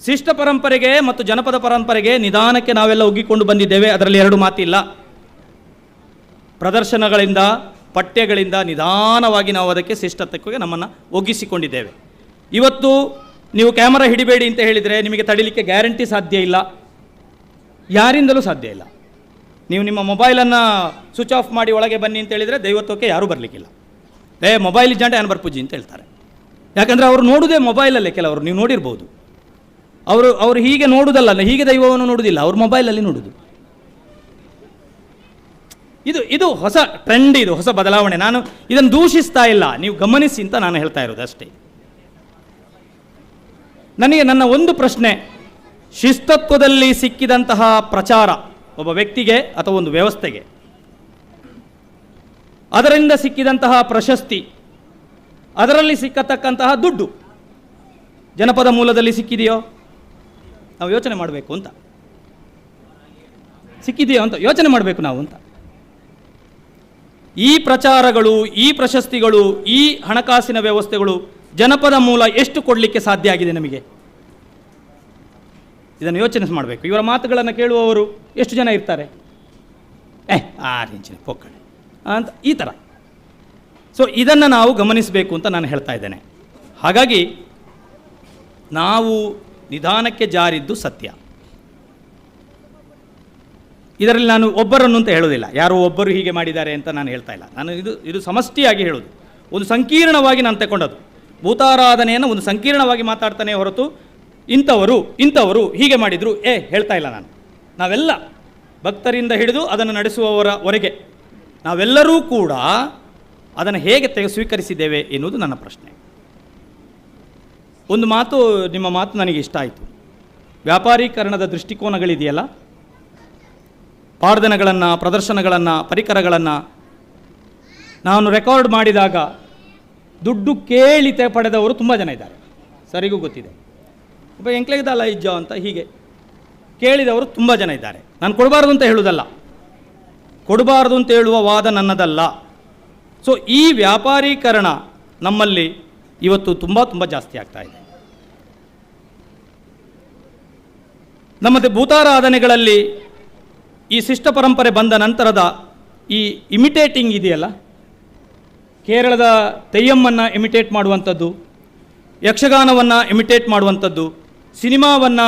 ಶಿಷ್ಟ ಪರಂಪರೆಗೆ ಮತ್ತು ಜನಪದ ಪರಂಪರೆಗೆ ನಿಧಾನಕ್ಕೆ ನಾವೆಲ್ಲ ಒಗ್ಗಿಕೊಂಡು ಬಂದಿದ್ದೇವೆ, ಅದರಲ್ಲಿ 2 ಮಾತಿಲ್ಲ. ಪ್ರದರ್ಶನಗಳಿಂದ, ಪಠ್ಯಗಳಿಂದ ನಿಧಾನವಾಗಿ ನಾವು ಅದಕ್ಕೆ ಶಿಷ್ಟತ್ವಕ್ಕೆ ನಮ್ಮನ್ನು ಒಗ್ಗಿಸಿಕೊಂಡಿದ್ದೇವೆ. ಇವತ್ತು ನೀವು ಕ್ಯಾಮರಾ ಹಿಡಿಬೇಡಿ ಅಂತ ಹೇಳಿದರೆ ನಿಮಗೆ ತಡಿಲಿಕ್ಕೆ ಗ್ಯಾರಂಟಿ ಸಾಧ್ಯ ಇಲ್ಲ, ಯಾರಿಂದಲೂ ಸಾಧ್ಯ ಇಲ್ಲ. ನೀವು ನಿಮ್ಮ ಮೊಬೈಲನ್ನು ಸ್ವಿಚ್ ಆಫ್ ಮಾಡಿ ಒಳಗೆ ಬನ್ನಿ ಅಂತ ಹೇಳಿದರೆ ದೈವತ್ವಕ್ಕೆ ಯಾರೂ ಬರಲಿಕ್ಕಿಲ್ಲ. ಮೊಬೈಲ್ ಇಜ್ಜಾಂಟೆ ಅನ್ಬರ್ ಪೂಜಿ ಅಂತ ಹೇಳ್ತಾರೆ. ಯಾಕಂದರೆ ಅವರು ನೋಡುವುದೇ ಮೊಬೈಲಲ್ಲೇ. ಕೆಲವರು ನೀವು ನೋಡಿರ್ಬೋದು, ಅವರು ಹೀಗೆ ನೋಡುವುದಲ್ಲ, ಹೀಗೆ ದೈವವನ್ನು ನೋಡುವುದಿಲ್ಲ, ಅವರು ಮೊಬೈಲಲ್ಲಿ ನೋಡುವುದು. ಇದು ಹೊಸ ಟ್ರೆಂಡ್, ಇದು ಹೊಸ ಬದಲಾವಣೆ. ನಾನು ಇದನ್ನು ದೂಷಿಸ್ತಾ ಇಲ್ಲ, ನೀವು ಗಮನಿಸಿ ಅಂತ ನಾನು ಹೇಳ್ತಾ ಇರೋದು ಅಷ್ಟೇ. ನನಗೆ ನನ್ನ ಒಂದು ಪ್ರಶ್ನೆ, ಶಿಸ್ತತ್ವದಲ್ಲಿ ಸಿಕ್ಕಿದಂತಹ ಪ್ರಚಾರ ಒಬ್ಬ ವ್ಯಕ್ತಿಗೆ ಅಥವಾ ಒಂದು ವ್ಯವಸ್ಥೆಗೆ, ಅದರಿಂದ ಸಿಕ್ಕಿದಂತಹ ಪ್ರಶಸ್ತಿ, ಅದರಲ್ಲಿ ಸಿಕ್ಕತಕ್ಕಂತಹ ದುಡ್ಡು ಜನಪದ ಮೂಲದಲ್ಲಿ ಸಿಕ್ಕಿದೆಯೋ ನಾವು ಯೋಚನೆ ಮಾಡಬೇಕು ಅಂತ. ಸಿಕ್ಕಿದೆಯೋ ಅಂತ ಯೋಚನೆ ಮಾಡಬೇಕು ನಾವು ಅಂತ. ಈ ಪ್ರಚಾರಗಳು, ಈ ಪ್ರಶಸ್ತಿಗಳು, ಈ ಹಣಕಾಸಿನ ವ್ಯವಸ್ಥೆಗಳು ಜನಪದ ಮೂಲ ಎಷ್ಟು ಕೊಡಲಿಕ್ಕೆ ಸಾಧ್ಯ ಆಗಿದೆ ನಮಗೆ? ಇದನ್ನು ಯೋಚನೆ ಮಾಡಬೇಕು. ಇವರ ಮಾತುಗಳನ್ನು ಕೇಳುವವರು ಎಷ್ಟು ಜನ ಇರ್ತಾರೆ? ರೇಂಜಿನ ಪೊಕ್ಕಣೆ ಅಂತ ಈ ಥರ. ಸೊ ಇದನ್ನು ನಾವು ಗಮನಿಸಬೇಕು ಅಂತ ನಾನು ಹೇಳ್ತಾ ಇದ್ದೇನೆ. ಹಾಗಾಗಿ ನಾವು ನಿಧಾನಕ್ಕೆ ಜಾರಿದ್ದು ಸತ್ಯ. ಇದರಲ್ಲಿ ನಾನು ಒಬ್ಬರನ್ನು ಅಂತ ಹೇಳೋದಿಲ್ಲ, ಯಾರೋ ಒಬ್ಬರು ಹೀಗೆ ಮಾಡಿದ್ದಾರೆ ಅಂತ ನಾನು ಹೇಳ್ತಾ ಇಲ್ಲ. ನಾನು ಇದು ಸಮಷ್ಟಿಯಾಗಿ ಹೇಳೋದು, ಒಂದು ಸಂಕೀರ್ಣವಾಗಿ ನಾನು ತಗೊಂಡದ್ದು. ಭೂತಾರಾಧನೆಯನ್ನು ಒಂದು ಸಂಕೀರ್ಣವಾಗಿ ಮಾತಾಡ್ತಾನೆ ಹೊರತು ಇಂಥವರು ಹೀಗೆ ಮಾಡಿದರು ಹೇಳ್ತಾ ಇಲ್ಲ ನಾನು. ನಾವೆಲ್ಲ ಭಕ್ತರಿಂದ ಹಿಡಿದು ಅದನ್ನು ನಡೆಸುವವರವರೆಗೆ ನಾವೆಲ್ಲರೂ ಕೂಡ ಅದನ್ನು ಹೇಗೆ ಸ್ವೀಕರಿಸಿದ್ದೇವೆ ಎನ್ನುವುದು ನನ್ನ ಪ್ರಶ್ನೆ. ಒಂದು ಮಾತು, ನಿಮ್ಮ ಮಾತು ನನಗೆ ಇಷ್ಟ ಆಯಿತು. ವ್ಯಾಪಾರೀಕರಣದ ದೃಷ್ಟಿಕೋನಗಳಿದೆಯಲ್ಲ, ಪಾಡ್ದನಗಳನ್ನು, ಪ್ರದರ್ಶನಗಳನ್ನು, ಪರಿಕರಗಳನ್ನು ನಾನು ರೆಕಾರ್ಡ್ ಮಾಡಿದಾಗ ದುಡ್ಡು ಕೇಳಿ ಪಡೆದವರು ತುಂಬ ಜನ ಇದ್ದಾರೆ, ಸರಿಗೂ ಗೊತ್ತಿದೆ. ಒಬ್ಬ ಎಂಕ್ಲೆಗ್ದಲ್ಲ ಇಜ್ಜ ಅಂತ ಹೀಗೆ ಕೇಳಿದವರು ತುಂಬ ಜನ ಇದ್ದಾರೆ. ನಾನು ಕೊಡಬಾರ್ದು ಅಂತ ಹೇಳುವುದಲ್ಲ, ಕೊಡಬಾರ್ದು ಅಂತ ಹೇಳುವ ವಾದ ನನ್ನದಲ್ಲ. ಸೊ ಈ ವ್ಯಾಪಾರೀಕರಣ ನಮ್ಮಲ್ಲಿ ಇವತ್ತು ತುಂಬ ಜಾಸ್ತಿ ಆಗ್ತಾ ಇದೆ. ನಮ್ಮದು ಭೂತಾರಾಧನೆಗಳಲ್ಲಿ ಈ ಶಿಷ್ಟ ಪರಂಪರೆ ಬಂದ ನಂತರದ ಈ ಇಮಿಟೇಟಿಂಗ್ ಇದೆಯಲ್ಲ, ಕೇರಳದ ತೆಯ್ಯಮ್ಮನ್ನು ಇಮಿಟೇಟ್ ಮಾಡುವಂಥದ್ದು, ಯಕ್ಷಗಾನವನ್ನು ಇಮಿಟೇಟ್ ಮಾಡುವಂಥದ್ದು, ಸಿನಿಮಾವನ್ನು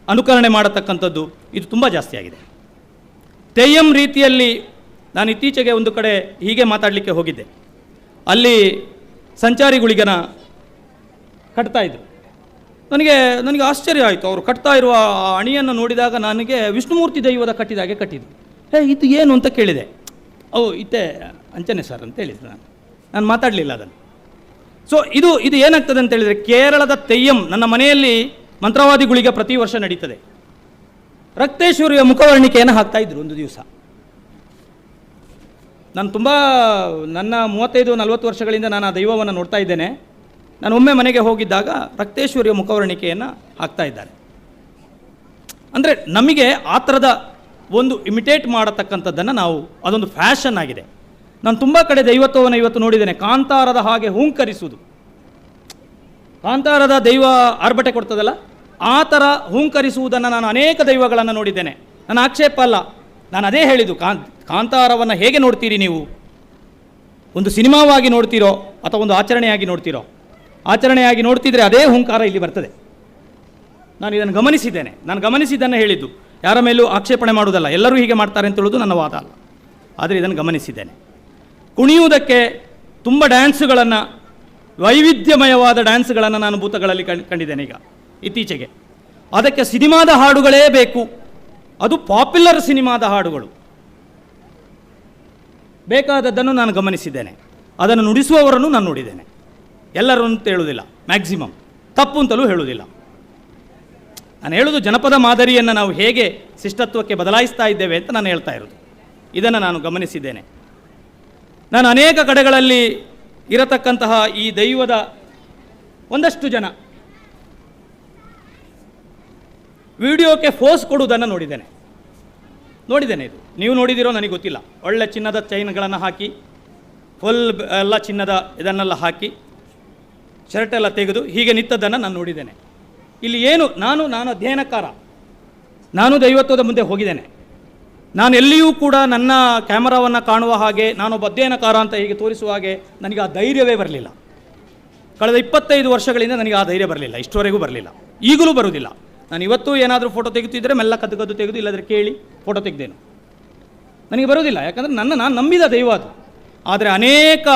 ಅನುಕರಣೆ ಮಾಡತಕ್ಕಂಥದ್ದು, ಇದು ತುಂಬ ಜಾಸ್ತಿ ಆಗಿದೆ. ತೆಯ್ಯಂ ರೀತಿಯಲ್ಲಿ ನಾನು ಇತ್ತೀಚೆಗೆ ಒಂದು ಕಡೆ ಹೀಗೆ ಮಾತಾಡಲಿಕ್ಕೆ ಹೋಗಿದ್ದೆ. ಅಲ್ಲಿ ಸಂಚಾರಿಗಳಿಗನ ಕಟ್ತಾಯಿದ್ರು. ನನಗೆ ಆಶ್ಚರ್ಯ ಆಯಿತು. ಅವರು ಕಟ್ತಾ ಇರುವ ಅಣಿಯನ್ನು ನೋಡಿದಾಗ ನನಗೆ ವಿಷ್ಣುಮೂರ್ತಿ ದೈವದ ಕಟ್ಟಿದಾಗೆ ಕಟ್ಟಿದ್ದು. ಇದು ಏನು ಅಂತ ಕೇಳಿದೆ. ಇತ್ತೆ ಅಂಚನೆ ಸರ್ ಅಂತ ಹೇಳಿದ್ರು. ನಾನು ಮಾತಾಡಲಿಲ್ಲ ಅದನ್ನು. ಸೊ ಇದು ಏನಾಗ್ತದೆ ಅಂತ ಹೇಳಿದರೆ, ಕೇರಳದ ತೆಯ್ಯಂ ನನ್ನ ಮನೆಯಲ್ಲಿ ಮಂತ್ರವಾದಿಗಳಿಗೆ ಪ್ರತಿ ವರ್ಷ ನಡೀತದೆ. ರಕ್ತೇಶ್ವರಿಯ ಮುಖವರ್ಣಿಕೆಯನ್ನು ಹಾಕ್ತಾಯಿದ್ರು ಒಂದು ದಿವಸ. ನಾನು ನನ್ನ 35-40 ವರ್ಷಗಳಿಂದ ನಾನು ಆ ದೈವವನ್ನು ನೋಡ್ತಾ ಇದ್ದೇನೆ. ನಾನು ಒಮ್ಮೆ ಮನೆಗೆ ಹೋಗಿದ್ದಾಗ ರಕ್ತೇಶ್ವರಿಯ ಮುಖವರ್ಣಿಕೆಯನ್ನು ಹಾಕ್ತಾ ಇದ್ದಾರೆ. ಅಂದರೆ ನಮಗೆ ಆ ಥರದ ಒಂದು ಇಮಿಟೇಟ್ ಮಾಡತಕ್ಕಂಥದ್ದನ್ನು ಅದೊಂದು ಫ್ಯಾಷನ್ ಆಗಿದೆ. ನಾನು ತುಂಬ ಕಡೆ ದೈವತ್ವವನ್ನು ಇವತ್ತು ನೋಡಿದ್ದೇನೆ. ಕಾಂತಾರದ ಹಾಗೆ ಹೂಂಕರಿಸುವುದು, ಕಾಂತಾರದ ದೈವ ಆರ್ಭಟೆ ಕೊಡ್ತದಲ್ಲ, ಆ ಥರ ಹೂಂಕರಿಸುವುದನ್ನು ನಾನು ಅನೇಕ ದೈವಗಳನ್ನು ನೋಡಿದ್ದೇನೆ. ನನ್ನ ಆಕ್ಷೇಪ ಅಲ್ಲ, ನಾನು ಅದೇ ಹೇಳಿದ್ದು. ಕಾಂತಾರವನ್ನು ಹೇಗೆ ನೋಡ್ತೀರಿ ನೀವು? ಒಂದು ಸಿನಿಮಾವಾಗಿ ನೋಡ್ತೀರೋ ಅಥವಾ ಒಂದು ಆಚರಣೆಯಾಗಿ ನೋಡ್ತೀರೋ? ಆಚರಣೆಯಾಗಿ ನೋಡ್ತಿದ್ರೆ ಅದೇ ಹುಂಕಾರ ಇಲ್ಲಿ ಬರ್ತದೆ. ನಾನು ಇದನ್ನು ಗಮನಿಸಿದ್ದೇನೆ. ನಾನು ಗಮನಿಸಿದ್ದನ್ನು ಹೇಳಿದ್ದು, ಯಾರ ಮೇಲೂ ಆಕ್ಷೇಪಣೆ ಮಾಡುವುದಲ್ಲ. ಎಲ್ಲರೂ ಹೀಗೆ ಮಾಡ್ತಾರೆ ಅಂತ ಹೇಳೋದು ನನ್ನ ವಾದ ಅಲ್ಲ, ಆದರೆ ಇದನ್ನು ಗಮನಿಸಿದ್ದೇನೆ. ಕುಣಿಯುವುದಕ್ಕೆ ತುಂಬ ಡ್ಯಾನ್ಸುಗಳನ್ನು, ವೈವಿಧ್ಯಮಯವಾದ ಡ್ಯಾನ್ಸ್ಗಳನ್ನು ನಾನು ಭೂತಗಳಲ್ಲಿ ಕಂಡಿದ್ದೇನೆ ಈಗ ಇತ್ತೀಚೆಗೆ. ಅದಕ್ಕೆ ಸಿನಿಮಾದ ಹಾಡುಗಳೇ ಬೇಕು, ಅದು ಪಾಪ್ಯುಲರ್ ಸಿನಿಮಾದ ಹಾಡುಗಳು ಬೇಕಾದದ್ದನ್ನು ನಾನು ಗಮನಿಸಿದ್ದೇನೆ. ಅದನ್ನು ನುಡಿಸುವವರನ್ನು ನಾನು ನೋಡಿದ್ದೇನೆ. ಎಲ್ಲರೂ ಅಂತ ಹೇಳುವುದಿಲ್ಲ, ಮ್ಯಾಕ್ಸಿಮಮ್ ತಪ್ಪು ಅಂತಲೂ ಹೇಳುವುದಿಲ್ಲ. ನಾನು ಹೇಳೋದು ಜನಪದ ಮಾದರಿಯನ್ನು ನಾವು ಹೇಗೆ ಶಿಷ್ಟತ್ವಕ್ಕೆ ಬದಲಾಯಿಸ್ತಾ ಇದ್ದೇವೆ ಅಂತ ನಾನು ಹೇಳ್ತಾ ಇರೋದು. ಇದನ್ನು ನಾನು ಗಮನಿಸಿದ್ದೇನೆ. ನಾನು ಅನೇಕ ಕಡೆಗಳಲ್ಲಿ ಇರತಕ್ಕಂತಹ ಈ ದೈವದ ಒಂದಷ್ಟು ಜನ ವಿಡಿಯೋಕ್ಕೆ ಫೋರ್ಸ್ ಕೊಡುವುದನ್ನು ನೋಡಿದ್ದೇನೆ. ಇದು ನೀವು ನೋಡಿದಿರೋ ನನಗೆ ಗೊತ್ತಿಲ್ಲ. ಒಳ್ಳೆ ಚಿನ್ನದ ಚೈನ್ಗಳನ್ನು ಹಾಕಿ, ಫುಲ್ ಎಲ್ಲ ಚಿನ್ನದ ಇದನ್ನೆಲ್ಲ ಹಾಕಿ, ಶರ್ಟ್ ಎಲ್ಲ ತೆಗೆದು ಹೀಗೆ ನಿಂತದ್ದನ್ನು ನಾನು ನೋಡಿದ್ದೇನೆ. ಇಲ್ಲಿ ಏನು, ನಾನು ಅಧ್ಯಯನಕಾರ, ನಾನು ದೈವತ್ವದ ಮುಂದೆ ಹೋಗಿದ್ದೇನೆ. ನಾನು ಎಲ್ಲಿಯೂ ಕೂಡ ನನ್ನ ಕ್ಯಾಮರಾವನ್ನು ಕಾಣುವ ಹಾಗೆ, ನಾನೊಬ್ಬ ಅಧ್ಯಯನಕಾರ ಅಂತ ಹೀಗೆ ತೋರಿಸುವ ಹಾಗೆ ನನಗೆ ಆ ಧೈರ್ಯವೇ ಬರಲಿಲ್ಲ. ಕಳೆದ 25 ವರ್ಷಗಳಿಂದ ನನಗೆ ಆ ಧೈರ್ಯ ಬರಲಿಲ್ಲ, ಇಷ್ಟವರೆಗೂ ಬರಲಿಲ್ಲ, ಈಗಲೂ ಬರುವುದಿಲ್ಲ. ನಾನು ಇವತ್ತು ಏನಾದರೂ ಫೋಟೋ ತೆಗೆತಿದ್ದರೆ ಮೆಲ್ಲ ಕದ್ದು ತೆಗೆದು, ಇಲ್ಲದ್ರೆ ಕೇಳಿ ಫೋಟೋ ತೆಗೆದೇನು, ನನಗೆ ಬರುವುದಿಲ್ಲ. ಯಾಕಂದರೆ ನಾನು ನಂಬಿದ ದೈವ ಅದು. ಆದರೆ ಅನೇಕ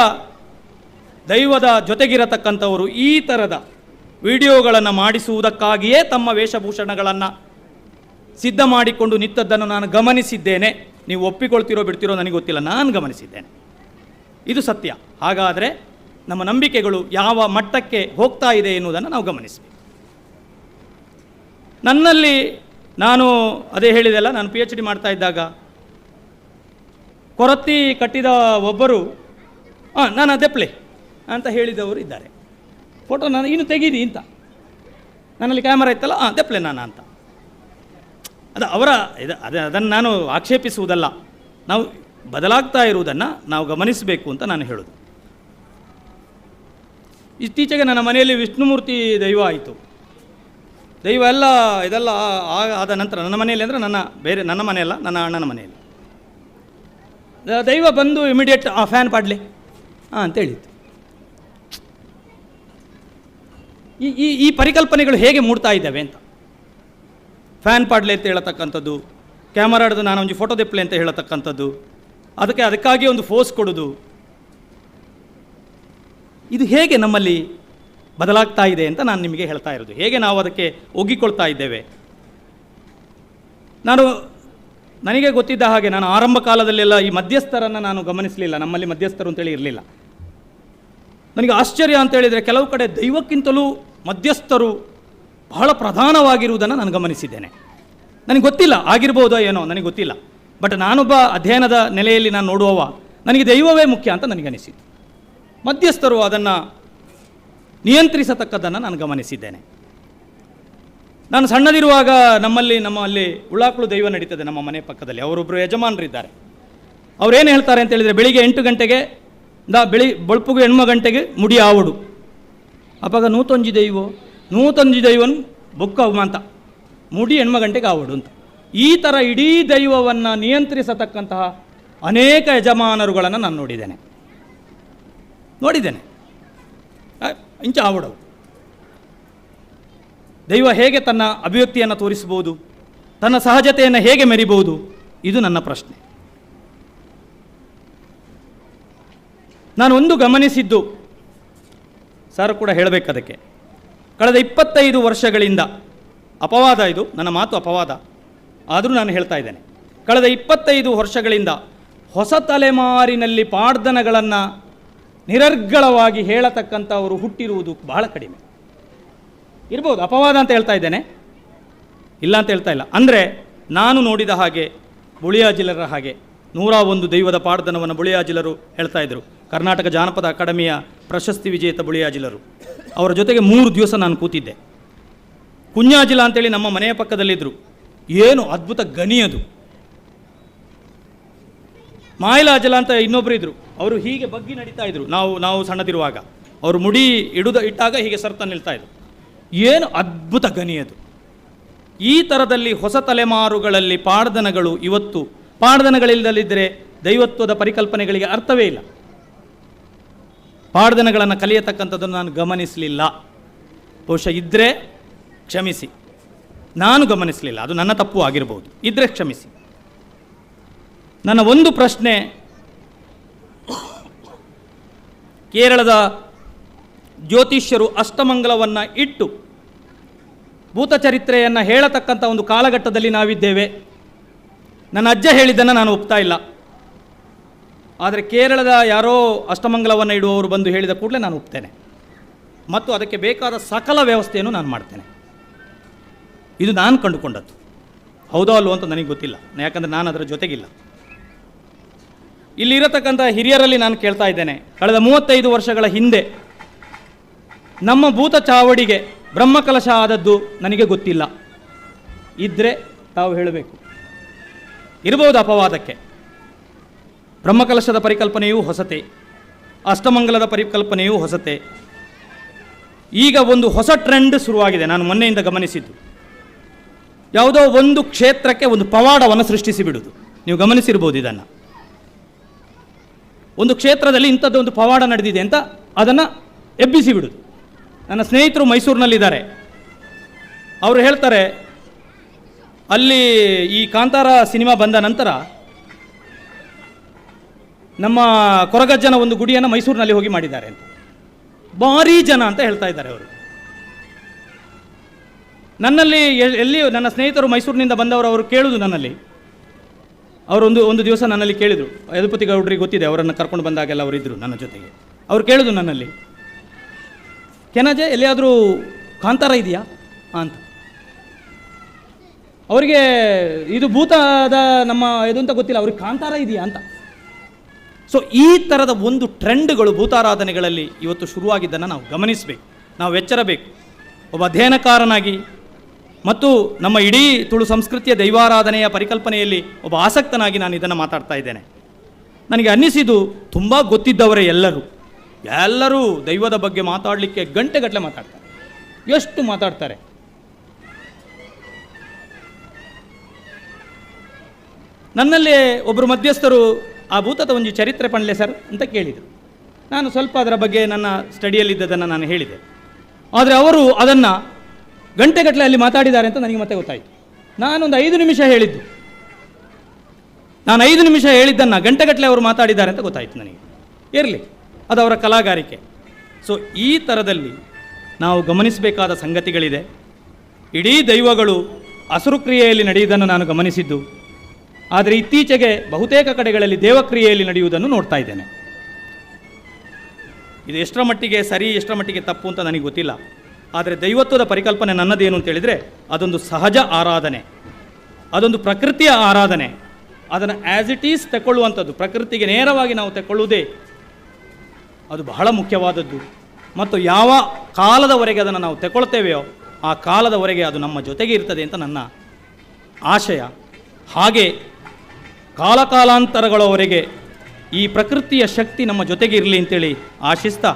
ದೈವದ ಜೊತೆಗಿರತಕ್ಕಂಥವರು ಈ ಥರದ ವಿಡಿಯೋಗಳನ್ನು ಮಾಡಿಸುವುದಕ್ಕಾಗಿಯೇ ತಮ್ಮ ವೇಷಭೂಷಣಗಳನ್ನು ಸಿದ್ಧ ಮಾಡಿಕೊಂಡು ನಿಂತದ್ದನ್ನು ನಾನು ಗಮನಿಸಿದ್ದೇನೆ. ನೀವು ಒಪ್ಪಿಕೊಳ್ತಿರೋ ಬಿಡ್ತಿರೋ ನನಗೆ ಗೊತ್ತಿಲ್ಲ, ನಾನು ಗಮನಿಸಿದ್ದೇನೆ. ಇದು ಸತ್ಯ. ಹಾಗಾದರೆ ನಮ್ಮ ನಂಬಿಕೆಗಳು ಯಾವ ಮಟ್ಟಕ್ಕೆ ಹೋಗ್ತಾ ಇದೆ ಎನ್ನುವುದನ್ನು ನಾವು ಗಮನಿಸಬೇಕು. ನನ್ನಲ್ಲಿ ನಾನು ಅದೇ ಹೇಳಿದೆಲ್ಲ, ನಾನು PhD ಮಾಡ್ತಾ ಇದ್ದಾಗ ಕೊರತಿ ಕಟ್ಟಿದ ಒಬ್ಬರು ನಾನು ಅದೆಪ್ಲೆ ಅಂತ ಹೇಳಿದವರು ಇದ್ದಾರೆ. ಫೋಟೋ ನಾನು ಇನ್ನು ತೆಗೀರಿ ಅಂತ, ನನ್ನಲ್ಲಿ ಕ್ಯಾಮರಾ ಇತ್ತಲ್ಲ, ದೆಪ್ಲೆ ನಾನು ಅಂತ. ಅದನ್ನು ನಾನು ಆಕ್ಷೇಪಿಸುವುದಲ್ಲ, ನಾವು ಬದಲಾಗ್ತಾ ಇರುವುದನ್ನು ನಾವು ಗಮನಿಸಬೇಕು ಅಂತ ನಾನು ಹೇಳೋದು. ಇತ್ತೀಚೆಗೆ ನನ್ನ ಮನೆಯಲ್ಲಿ ವಿಷ್ಣುಮೂರ್ತಿ ದೈವ ಆಯಿತು. ದೈವ ಇದೆಲ್ಲ ಆದ ನಂತರ ನನ್ನ ಮನೆಯಲ್ಲಿ, ಅಂದರೆ ನನ್ನ ಮನೆಯಲ್ಲ, ನನ್ನ ಅಣ್ಣನ ಮನೆಯಲ್ಲಿ ದೈವ ಬಂದು ಇಮಿಡಿಯೇಟ್ ಫ್ಯಾನ್ ಪಾಡಲಿ ಅಂತೇಳಿತ್ತು. ಈ ಈ ಈ ಪರಿಕಲ್ಪನೆಗಳು ಹೇಗೆ ಮೂಡ್ತಾ ಇದ್ದಾವೆ ಅಂತ. ಫ್ಯಾನ್ ಪಾಡ್ಲೆ ಅಂತ ಹೇಳತಕ್ಕಂಥದ್ದು, ಕ್ಯಾಮರಾಡ್ದು ನಾನು ಒಂದು ಫೋಟೋ ದೆಪ್ಪಲೆ ಅಂತ ಹೇಳತಕ್ಕಂಥದ್ದು, ಅದಕ್ಕಾಗಿ ಒಂದು ಫೋರ್ಸ್ ಕೊಡೋದು, ಇದು ಹೇಗೆ ನಮ್ಮಲ್ಲಿ ಬದಲಾಗ್ತಾ ಇದೆ ಅಂತ ನಾನು ನಿಮಗೆ ಹೇಳ್ತಾ ಇರೋದು. ಹೇಗೆ ನಾವು ಅದಕ್ಕೆ ಒಗ್ಗಿಕೊಳ್ತಾ ಇದ್ದೇವೆ. ನನಗೆ ಗೊತ್ತಿದ್ದ ಹಾಗೆ ನಾನು ಆರಂಭ ಕಾಲದಲ್ಲೆಲ್ಲ ಈ ಮಧ್ಯಸ್ಥರನ್ನು ನಾನು ಗಮನಿಸಲಿಲ್ಲ. ನಮ್ಮಲ್ಲಿ ಮಧ್ಯಸ್ಥರು ಅಂತೇಳಿ ಇರಲಿಲ್ಲ. ನನಗೆ ಆಶ್ಚರ್ಯ ಅಂತ ಹೇಳಿದರೆ ಕೆಲವು ಕಡೆ ದೈವಕ್ಕಿಂತಲೂ ಮಧ್ಯಸ್ಥರು ಬಹಳ ಪ್ರಧಾನವಾಗಿರುವುದನ್ನು ನಾನು ಗಮನಿಸಿದ್ದೇನೆ. ನನಗೆ ಗೊತ್ತಿಲ್ಲ, ಆಗಿರ್ಬೋದೋ ಏನೋ ನನಗೆ ಗೊತ್ತಿಲ್ಲ. ಬಟ್ ನಾನೊಬ್ಬ ಅಧ್ಯಯನದ ನೆಲೆಯಲ್ಲಿ ನಾನು ನೋಡುವವ, ನನಗೆ ದೈವವೇ ಮುಖ್ಯ ಅಂತ ನನಗನಿಸಿತು. ಮಧ್ಯಸ್ಥರು ಅದನ್ನು ನಿಯಂತ್ರಿಸತಕ್ಕದ್ದನ್ನು ನಾನು ಗಮನಿಸಿದ್ದೇನೆ. ನಾನು ಸಣ್ಣದಿರುವಾಗ ನಮ್ಮಲ್ಲಿ ಉಳ್ಳಾಕಳು ದೈವ ನಡೀತದೆ ನಮ್ಮ ಮನೆ ಪಕ್ಕದಲ್ಲಿ. ಅವರೊಬ್ಬರು ಯಜಮಾನರಿದ್ದಾರೆ. ಅವರೇನು ಹೇಳ್ತಾರೆ ಅಂತ ಹೇಳಿದರೆ, ಬೆಳಿಗ್ಗೆ 8 ಗಂಟೆಗೆ ಬೊಳ್ಪುಗು 8 ಗಂಟೆಗೆ ಮುಡಿ ಆವಡು ಅಪ್ಪಾಗ ನೂತೊಂಜಿ ದೈವನು ಬೊಕ್ಕ ಅಂತ ಮುಡಿ 8 ಗಂಟೆಗೆ ಆವಡು ಅಂತ. ಈ ಥರ ಇಡೀ ದೈವವನ್ನು ನಿಯಂತ್ರಿಸತಕ್ಕಂತಹ ಅನೇಕ ಯಜಮಾನರುಗಳನ್ನು ನಾನು ನೋಡಿದ್ದೇನೆ. ಇಂಚ ಆವಡವು ದೈವ ಹೇಗೆ ತನ್ನ ಅಭಿವ್ಯಕ್ತಿಯನ್ನು ತೋರಿಸಬಹುದು, ತನ್ನ ಸಹಜತೆಯನ್ನು ಹೇಗೆ ಮೆರಿಬಹುದು, ಇದು ನನ್ನ ಪ್ರಶ್ನೆ. ನಾನು ಒಂದು ಗಮನಿಸಿದ್ದು, ಸರ್ ಕೂಡ ಹೇಳಬೇಕದಕ್ಕೆ, ಕಳೆದ 25 ವರ್ಷಗಳಿಂದ, ಅಪವಾದ ಇದು, ನನ್ನ ಮಾತು ಅಪವಾದ ಆದರೂ ನಾನು ಹೇಳ್ತಾ ಇದ್ದೇನೆ, ಕಳೆದ 25 ವರ್ಷಗಳಿಂದ ಹೊಸ ತಲೆಮಾರಿನಲ್ಲಿ ಪಾಡ್ದನಗಳನ್ನು ನಿರರ್ಗಳವಾಗಿ ಹೇಳತಕ್ಕಂಥವರು ಹುಟ್ಟಿರುವುದು ಬಹಳ ಕಡಿಮೆ. ಇರ್ಬೋದು, ಅಪವಾದ ಅಂತ ಹೇಳ್ತಾ ಇದ್ದೇನೆ, ಇಲ್ಲ ಅಂತ ಹೇಳ್ತಾ ಇಲ್ಲ. ಅಂದರೆ ನಾನು ನೋಡಿದ ಹಾಗೆ ಬುಳಿಯಾಜಿಲರ ಹಾಗೆ 101 ದೈವದ ಪಾಡ್ದನವನ್ನು ಬುಳಿಯಾಜಿಲರು ಹೇಳ್ತಾ ಇದ್ದರು. ಕರ್ನಾಟಕ ಜಾನಪದ ಅಕಾಡೆಮಿಯ ಪ್ರಶಸ್ತಿ ವಿಜೇತ ಬುಳಿಯಾಜಿಲರು. ಅವರ ಜೊತೆಗೆ 3 ದಿವಸ ನಾನು ಕೂತಿದ್ದೆ. ಕುಂಜಾಜಿಲ ಅಂತೇಳಿ ನಮ್ಮ ಮನೆಯ ಪಕ್ಕದಲ್ಲಿದ್ದರು. ಏನು ಅದ್ಭುತ ಗಣಿಯದು. ಮಾಯಿಲಾಜಲ ಅಂತ ಇನ್ನೊಬ್ಬರು ಇದ್ದರು. ಅವರು ಹೀಗೆ ಬಗ್ಗಿ ನಡೀತಾ ಇದ್ರು. ನಾವು ಸಣ್ಣದಿರುವಾಗ ಅವರು ಮುಡಿ ಇಟ್ಟಾಗ ಹೀಗೆ ಸರ್ತ ನಿಲ್ತಾ ಇದ್ರು. ಏನು ಅದ್ಭುತ ಗಣಿಯದು. ಈ ಥರದಲ್ಲಿ ಹೊಸ ತಲೆಮಾರುಗಳಲ್ಲಿ ಪಾಡ್ದನಗಳು, ಇವತ್ತು ಪಾಡ್ದನಗಳಿಲ್ಲದಿದ್ದರೆ ದೈವತ್ವದ ಪರಿಕಲ್ಪನೆಗಳಿಗೆ ಅರ್ಥವೇ ಇಲ್ಲ. ಪಾಡ್ದನಗಳನ್ನು ಕಲಿಯತಕ್ಕಂಥದ್ದನ್ನು ನಾನು ಗಮನಿಸಲಿಲ್ಲ. ಬಹುಶಃ ಇದ್ದರೆ ಕ್ಷಮಿಸಿ, ನಾನು ಗಮನಿಸಲಿಲ್ಲ, ಅದು ನನ್ನ ತಪ್ಪು ಆಗಿರ್ಬೋದು. ಇದ್ದರೆ ಕ್ಷಮಿಸಿ. ನನ್ನ ಒಂದು ಪ್ರಶ್ನೆ, ಕೇರಳದ ಜ್ಯೋತಿಷ್ಯರು ಅಷ್ಟಮಂಗಲವನ್ನು ಇಟ್ಟು ಭೂತಚರಿತ್ರೆಯನ್ನು ಹೇಳತಕ್ಕಂಥ ಒಂದು ಕಾಲಘಟ್ಟದಲ್ಲಿ ನಾವಿದ್ದೇವೆ. ನನ್ನ ಅಜ್ಜ ಹೇಳಿದ್ದನ್ನು ನಾನು ಒಪ್ತಾ ಇಲ್ಲ. ಆದರೆ ಕೇರಳದ ಯಾರೋ ಅಷ್ಟಮಂಗಲವನ್ನು ಇಡುವವರು ಬಂದು ಹೇಳಿದ ಕೂಡಲೇ ನಾನು ಒಪ್ತೇನೆ ಮತ್ತು ಅದಕ್ಕೆ ಬೇಕಾದ ಸಕಲ ವ್ಯವಸ್ಥೆಯನ್ನು ನಾನು ಮಾಡ್ತೇನೆ. ಇದು ನಾನು ಕಂಡುಕೊಂಡದ್ದು. ಹೌದೋ ಅಲ್ವೋ ಅಂತ ನನಗೆ ಗೊತ್ತಿಲ್ಲ, ಯಾಕಂದರೆ ನಾನು ಅದರ ಜೊತೆಗಿಲ್ಲ. ಇಲ್ಲಿರತಕ್ಕಂಥ ಹಿರಿಯರಲ್ಲಿ ನಾನು ಕೇಳ್ತಾ ಇದ್ದೇನೆ, ಕಳೆದ 35 ವರ್ಷಗಳ ಹಿಂದೆ ನಮ್ಮ ಭೂತ ಚಾವಡಿಗೆ ಬ್ರಹ್ಮಕಲಶ ಆದದ್ದು ನನಗೆ ಗೊತ್ತಿಲ್ಲ. ಇದ್ದರೆ ತಾವು ಹೇಳಬೇಕು. ಇರಬಹುದು ಅಪವಾದಕ್ಕೆ. ಬ್ರಹ್ಮಕಲಶದ ಪರಿಕಲ್ಪನೆಯೂ ಹೊಸತೆ, ಅಷ್ಟಮಂಗಲದ ಪರಿಕಲ್ಪನೆಯೂ ಹೊಸತೆ. ಈಗ ಒಂದು ಹೊಸ ಟ್ರೆಂಡ್ ಶುರುವಾಗಿದೆ. ನಾನು ಮೊನ್ನೆಯಿಂದ ಗಮನಿಸಿದ್ದು, ಯಾವುದೋ ಒಂದು ಕ್ಷೇತ್ರಕ್ಕೆ ಒಂದು ಪವಾಡವನ್ನು ಸೃಷ್ಟಿಸಿ ಬಿಡುವುದು. ನೀವು ಗಮನಿಸಿರ್ಬೋದು ಇದನ್ನು. ಒಂದು ಕ್ಷೇತ್ರದಲ್ಲಿ ಇಂಥದ್ದು ಒಂದು ಪವಾಡ ನಡೆದಿದೆ ಅಂತ ಅದನ್ನು ಎಬ್ಬಿಸಿ ಬಿಡುವುದು. ನನ್ನ ಸ್ನೇಹಿತರು ಮೈಸೂರಿನಲ್ಲಿದ್ದಾರೆ. ಅವರು ಹೇಳ್ತಾರೆ, ಅಲ್ಲಿ ಈ ಕಾಂತಾರ ಸಿನಿಮಾ ಬಂದ ನಂತರ ನಮ್ಮ ಕೊರಗಜ್ಜನ ಒಂದು ಗುಡಿಯನ್ನು ಮೈಸೂರಿನಲ್ಲಿ ಹೋಗಿ ಮಾಡಿದ್ದಾರೆ ಅಂತ. ಭಾರೀ ಜನ ಅಂತ ಹೇಳ್ತಾ ಇದ್ದಾರೆ ಅವರು. ನನ್ನಲ್ಲಿ ಎಲ್ಲಿ ನನ್ನ ಸ್ನೇಹಿತರು ಮೈಸೂರಿನಿಂದ ಬಂದವರು ಅವರು ಕೇಳುವುದು ನನ್ನಲ್ಲಿ, ಒಂದು ದಿವಸ ನನ್ನಲ್ಲಿ ಕೇಳಿದರು. ಯದುಪತಿ ಗೌಡ್ರಿಗೆ ಗೊತ್ತಿದೆ, ಅವರನ್ನು ಕರ್ಕೊಂಡು ಬಂದಾಗೆಲ್ಲ ಅವರಿದ್ದರು ನನ್ನ ಜೊತೆಗೆ. ಅವರು ಕೇಳಿದ್ರು ನನ್ನಲ್ಲಿ, ಕೆನಜೆ ಎಲ್ಲಿಯಾದರೂ ಕಾಂತಾರ ಇದೆಯಾ ಅಂತ. ಅವರಿಗೆ ಇದು ಭೂತದ ನಮ್ಮ ಇದು ಅಂತ ಗೊತ್ತಿಲ್ಲ, ಅವ್ರಿಗೆ ಕಾಂತಾರ ಇದೆಯಾ ಅಂತ. ಸೊ ಈ ಥರದ ಒಂದು ಟ್ರೆಂಡ್ಗಳು ಭೂತಾರಾಧನೆಗಳಲ್ಲಿ ಇವತ್ತು ಶುರುವಾಗಿದ್ದನ್ನು ನಾವು ಗಮನಿಸಬೇಕು, ನಾವು ಎಚ್ಚರಬೇಕು. ಒಬ್ಬ ಅಧ್ಯಯನಕಾರನಾಗಿ ಮತ್ತು ನಮ್ಮ ಇಡೀ ತುಳು ಸಂಸ್ಕೃತಿಯ ದೈವಾರಾಧನೆಯ ಪರಿಕಲ್ಪನೆಯಲ್ಲಿ ಒಬ್ಬ ಆಸಕ್ತನಾಗಿ ನಾನು ಇದನ್ನು ಮಾತಾಡ್ತಾ ಇದ್ದೇನೆ. ನನಗೆ ಅನ್ನಿಸಿದ್ದು, ತುಂಬ ಗೊತ್ತಿದ್ದವರೇ ಎಲ್ಲರೂ ದೈವದ ಬಗ್ಗೆ ಮಾತಾಡಲಿಕ್ಕೆ ಗಂಟೆಗಟ್ಟಲೆ ಮಾತಾಡ್ತಾರೆ. ಎಷ್ಟು ಮಾತಾಡ್ತಾರೆ. ನನ್ನಲ್ಲಿ ಒಬ್ಬರು ಮಧ್ಯಸ್ಥರು ಆ ಭೂತದ ಒಂದು ಚರಿತ್ರೆ ಪಣ್ಲೆ ಸರ್ ಅಂತ ಕೇಳಿದರು. ನಾನು ಸ್ವಲ್ಪ ಅದರ ಬಗ್ಗೆ ನನ್ನ ಸ್ಟಡಿಯಲ್ಲಿದ್ದದನ್ನು ನಾನು ಹೇಳಿದೆ. ಆದರೆ ಅವರು ಅದನ್ನು ಗಂಟೆಗಟ್ಟಲೆ ಅಲ್ಲಿ ಮಾತಾಡಿದ್ದಾರೆ ಅಂತ ನನಗೆ ಮತ್ತೆ ಗೊತ್ತಾಯಿತು. ನಾನೊಂದು 5 ನಿಮಿಷ ಹೇಳಿದ್ದು, ನಾನು 5 ನಿಮಿಷ ಹೇಳಿದ್ದನ್ನು ಗಂಟೆಗಟ್ಟಲೆ ಅವರು ಮಾತಾಡಿದ್ದಾರೆ ಅಂತ ಗೊತ್ತಾಯಿತು ನನಗೆ. ಇರಲಿ, ಅದು ಅವರ ಕಲಾಗಾರಿಕೆ. ಸೊ ಈ ಥರದಲ್ಲಿ ನಾವು ಗಮನಿಸಬೇಕಾದ ಸಂಗತಿಗಳಿದೆ. ಇಡೀ ದೈವಗಳು ಅಸುರುಕ್ರಿಯೆಯಲ್ಲಿ ನಡೆಯುವುದನ್ನು ನಾನು ಗಮನಿಸಿದ್ದು, ಆದರೆ ಇತ್ತೀಚೆಗೆ ಬಹುತೇಕ ಕಡೆಗಳಲ್ಲಿ ದೇವಕ್ರಿಯೆಯಲ್ಲಿ ನಡೆಯುವುದನ್ನು ನೋಡ್ತಾ ಇದ್ದೇನೆ. ಇದು ಎಷ್ಟರ ಮಟ್ಟಿಗೆ ಸರಿ, ಎಷ್ಟರ ಮಟ್ಟಿಗೆ ತಪ್ಪು ಅಂತ ನನಗೆ ಗೊತ್ತಿಲ್ಲ. ಆದರೆ ದೈವತ್ವದ ಪರಿಕಲ್ಪನೆ ನನ್ನದೇನು ಅಂತ ಹೇಳಿದರೆ, ಅದೊಂದು ಸಹಜ ಆರಾಧನೆ, ಅದೊಂದು ಪ್ರಕೃತಿಯ ಆರಾಧನೆ. ಅದನ್ನು ಆ್ಯಸ್ ಇಟ್ ಈಸ್ ತಗೊಳ್ಳುವಂಥದ್ದು, ಪ್ರಕೃತಿಗೆ ನೇರವಾಗಿ ನಾವು ತಗೊಳ್ಳುವುದೇ ಅದು ಬಹಳ ಮುಖ್ಯವಾದದ್ದು. ಮತ್ತು ಯಾವ ಕಾಲದವರೆಗೆ ಅದನ್ನು ನಾವು ತಗೊಳ್ತೇವೆಯೋ ಆ ಕಾಲದವರೆಗೆ ಅದು ನಮ್ಮ ಜೊತೆಗೆ ಇರ್ತದೆ ಅಂತ ನನ್ನ ಆಶಯ. ಹಾಗೆ ಕಾಲಾಂತರಗಳವರೆಗೆ ಈ ಪ್ರಕೃತಿಯ ಶಕ್ತಿ ನಮ್ಮ ಜೊತೆಗೆ ಇರಲಿ ಅಂತೇಳಿ ಆಶಿಸ್ತಾ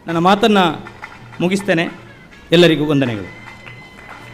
ನನ್ನ ಮಾತನ್ನು ಮುಗಿಸ್ತೇನೆ. ಎಲ್ಲರಿಗೂ ವಂದನೆಗಳು.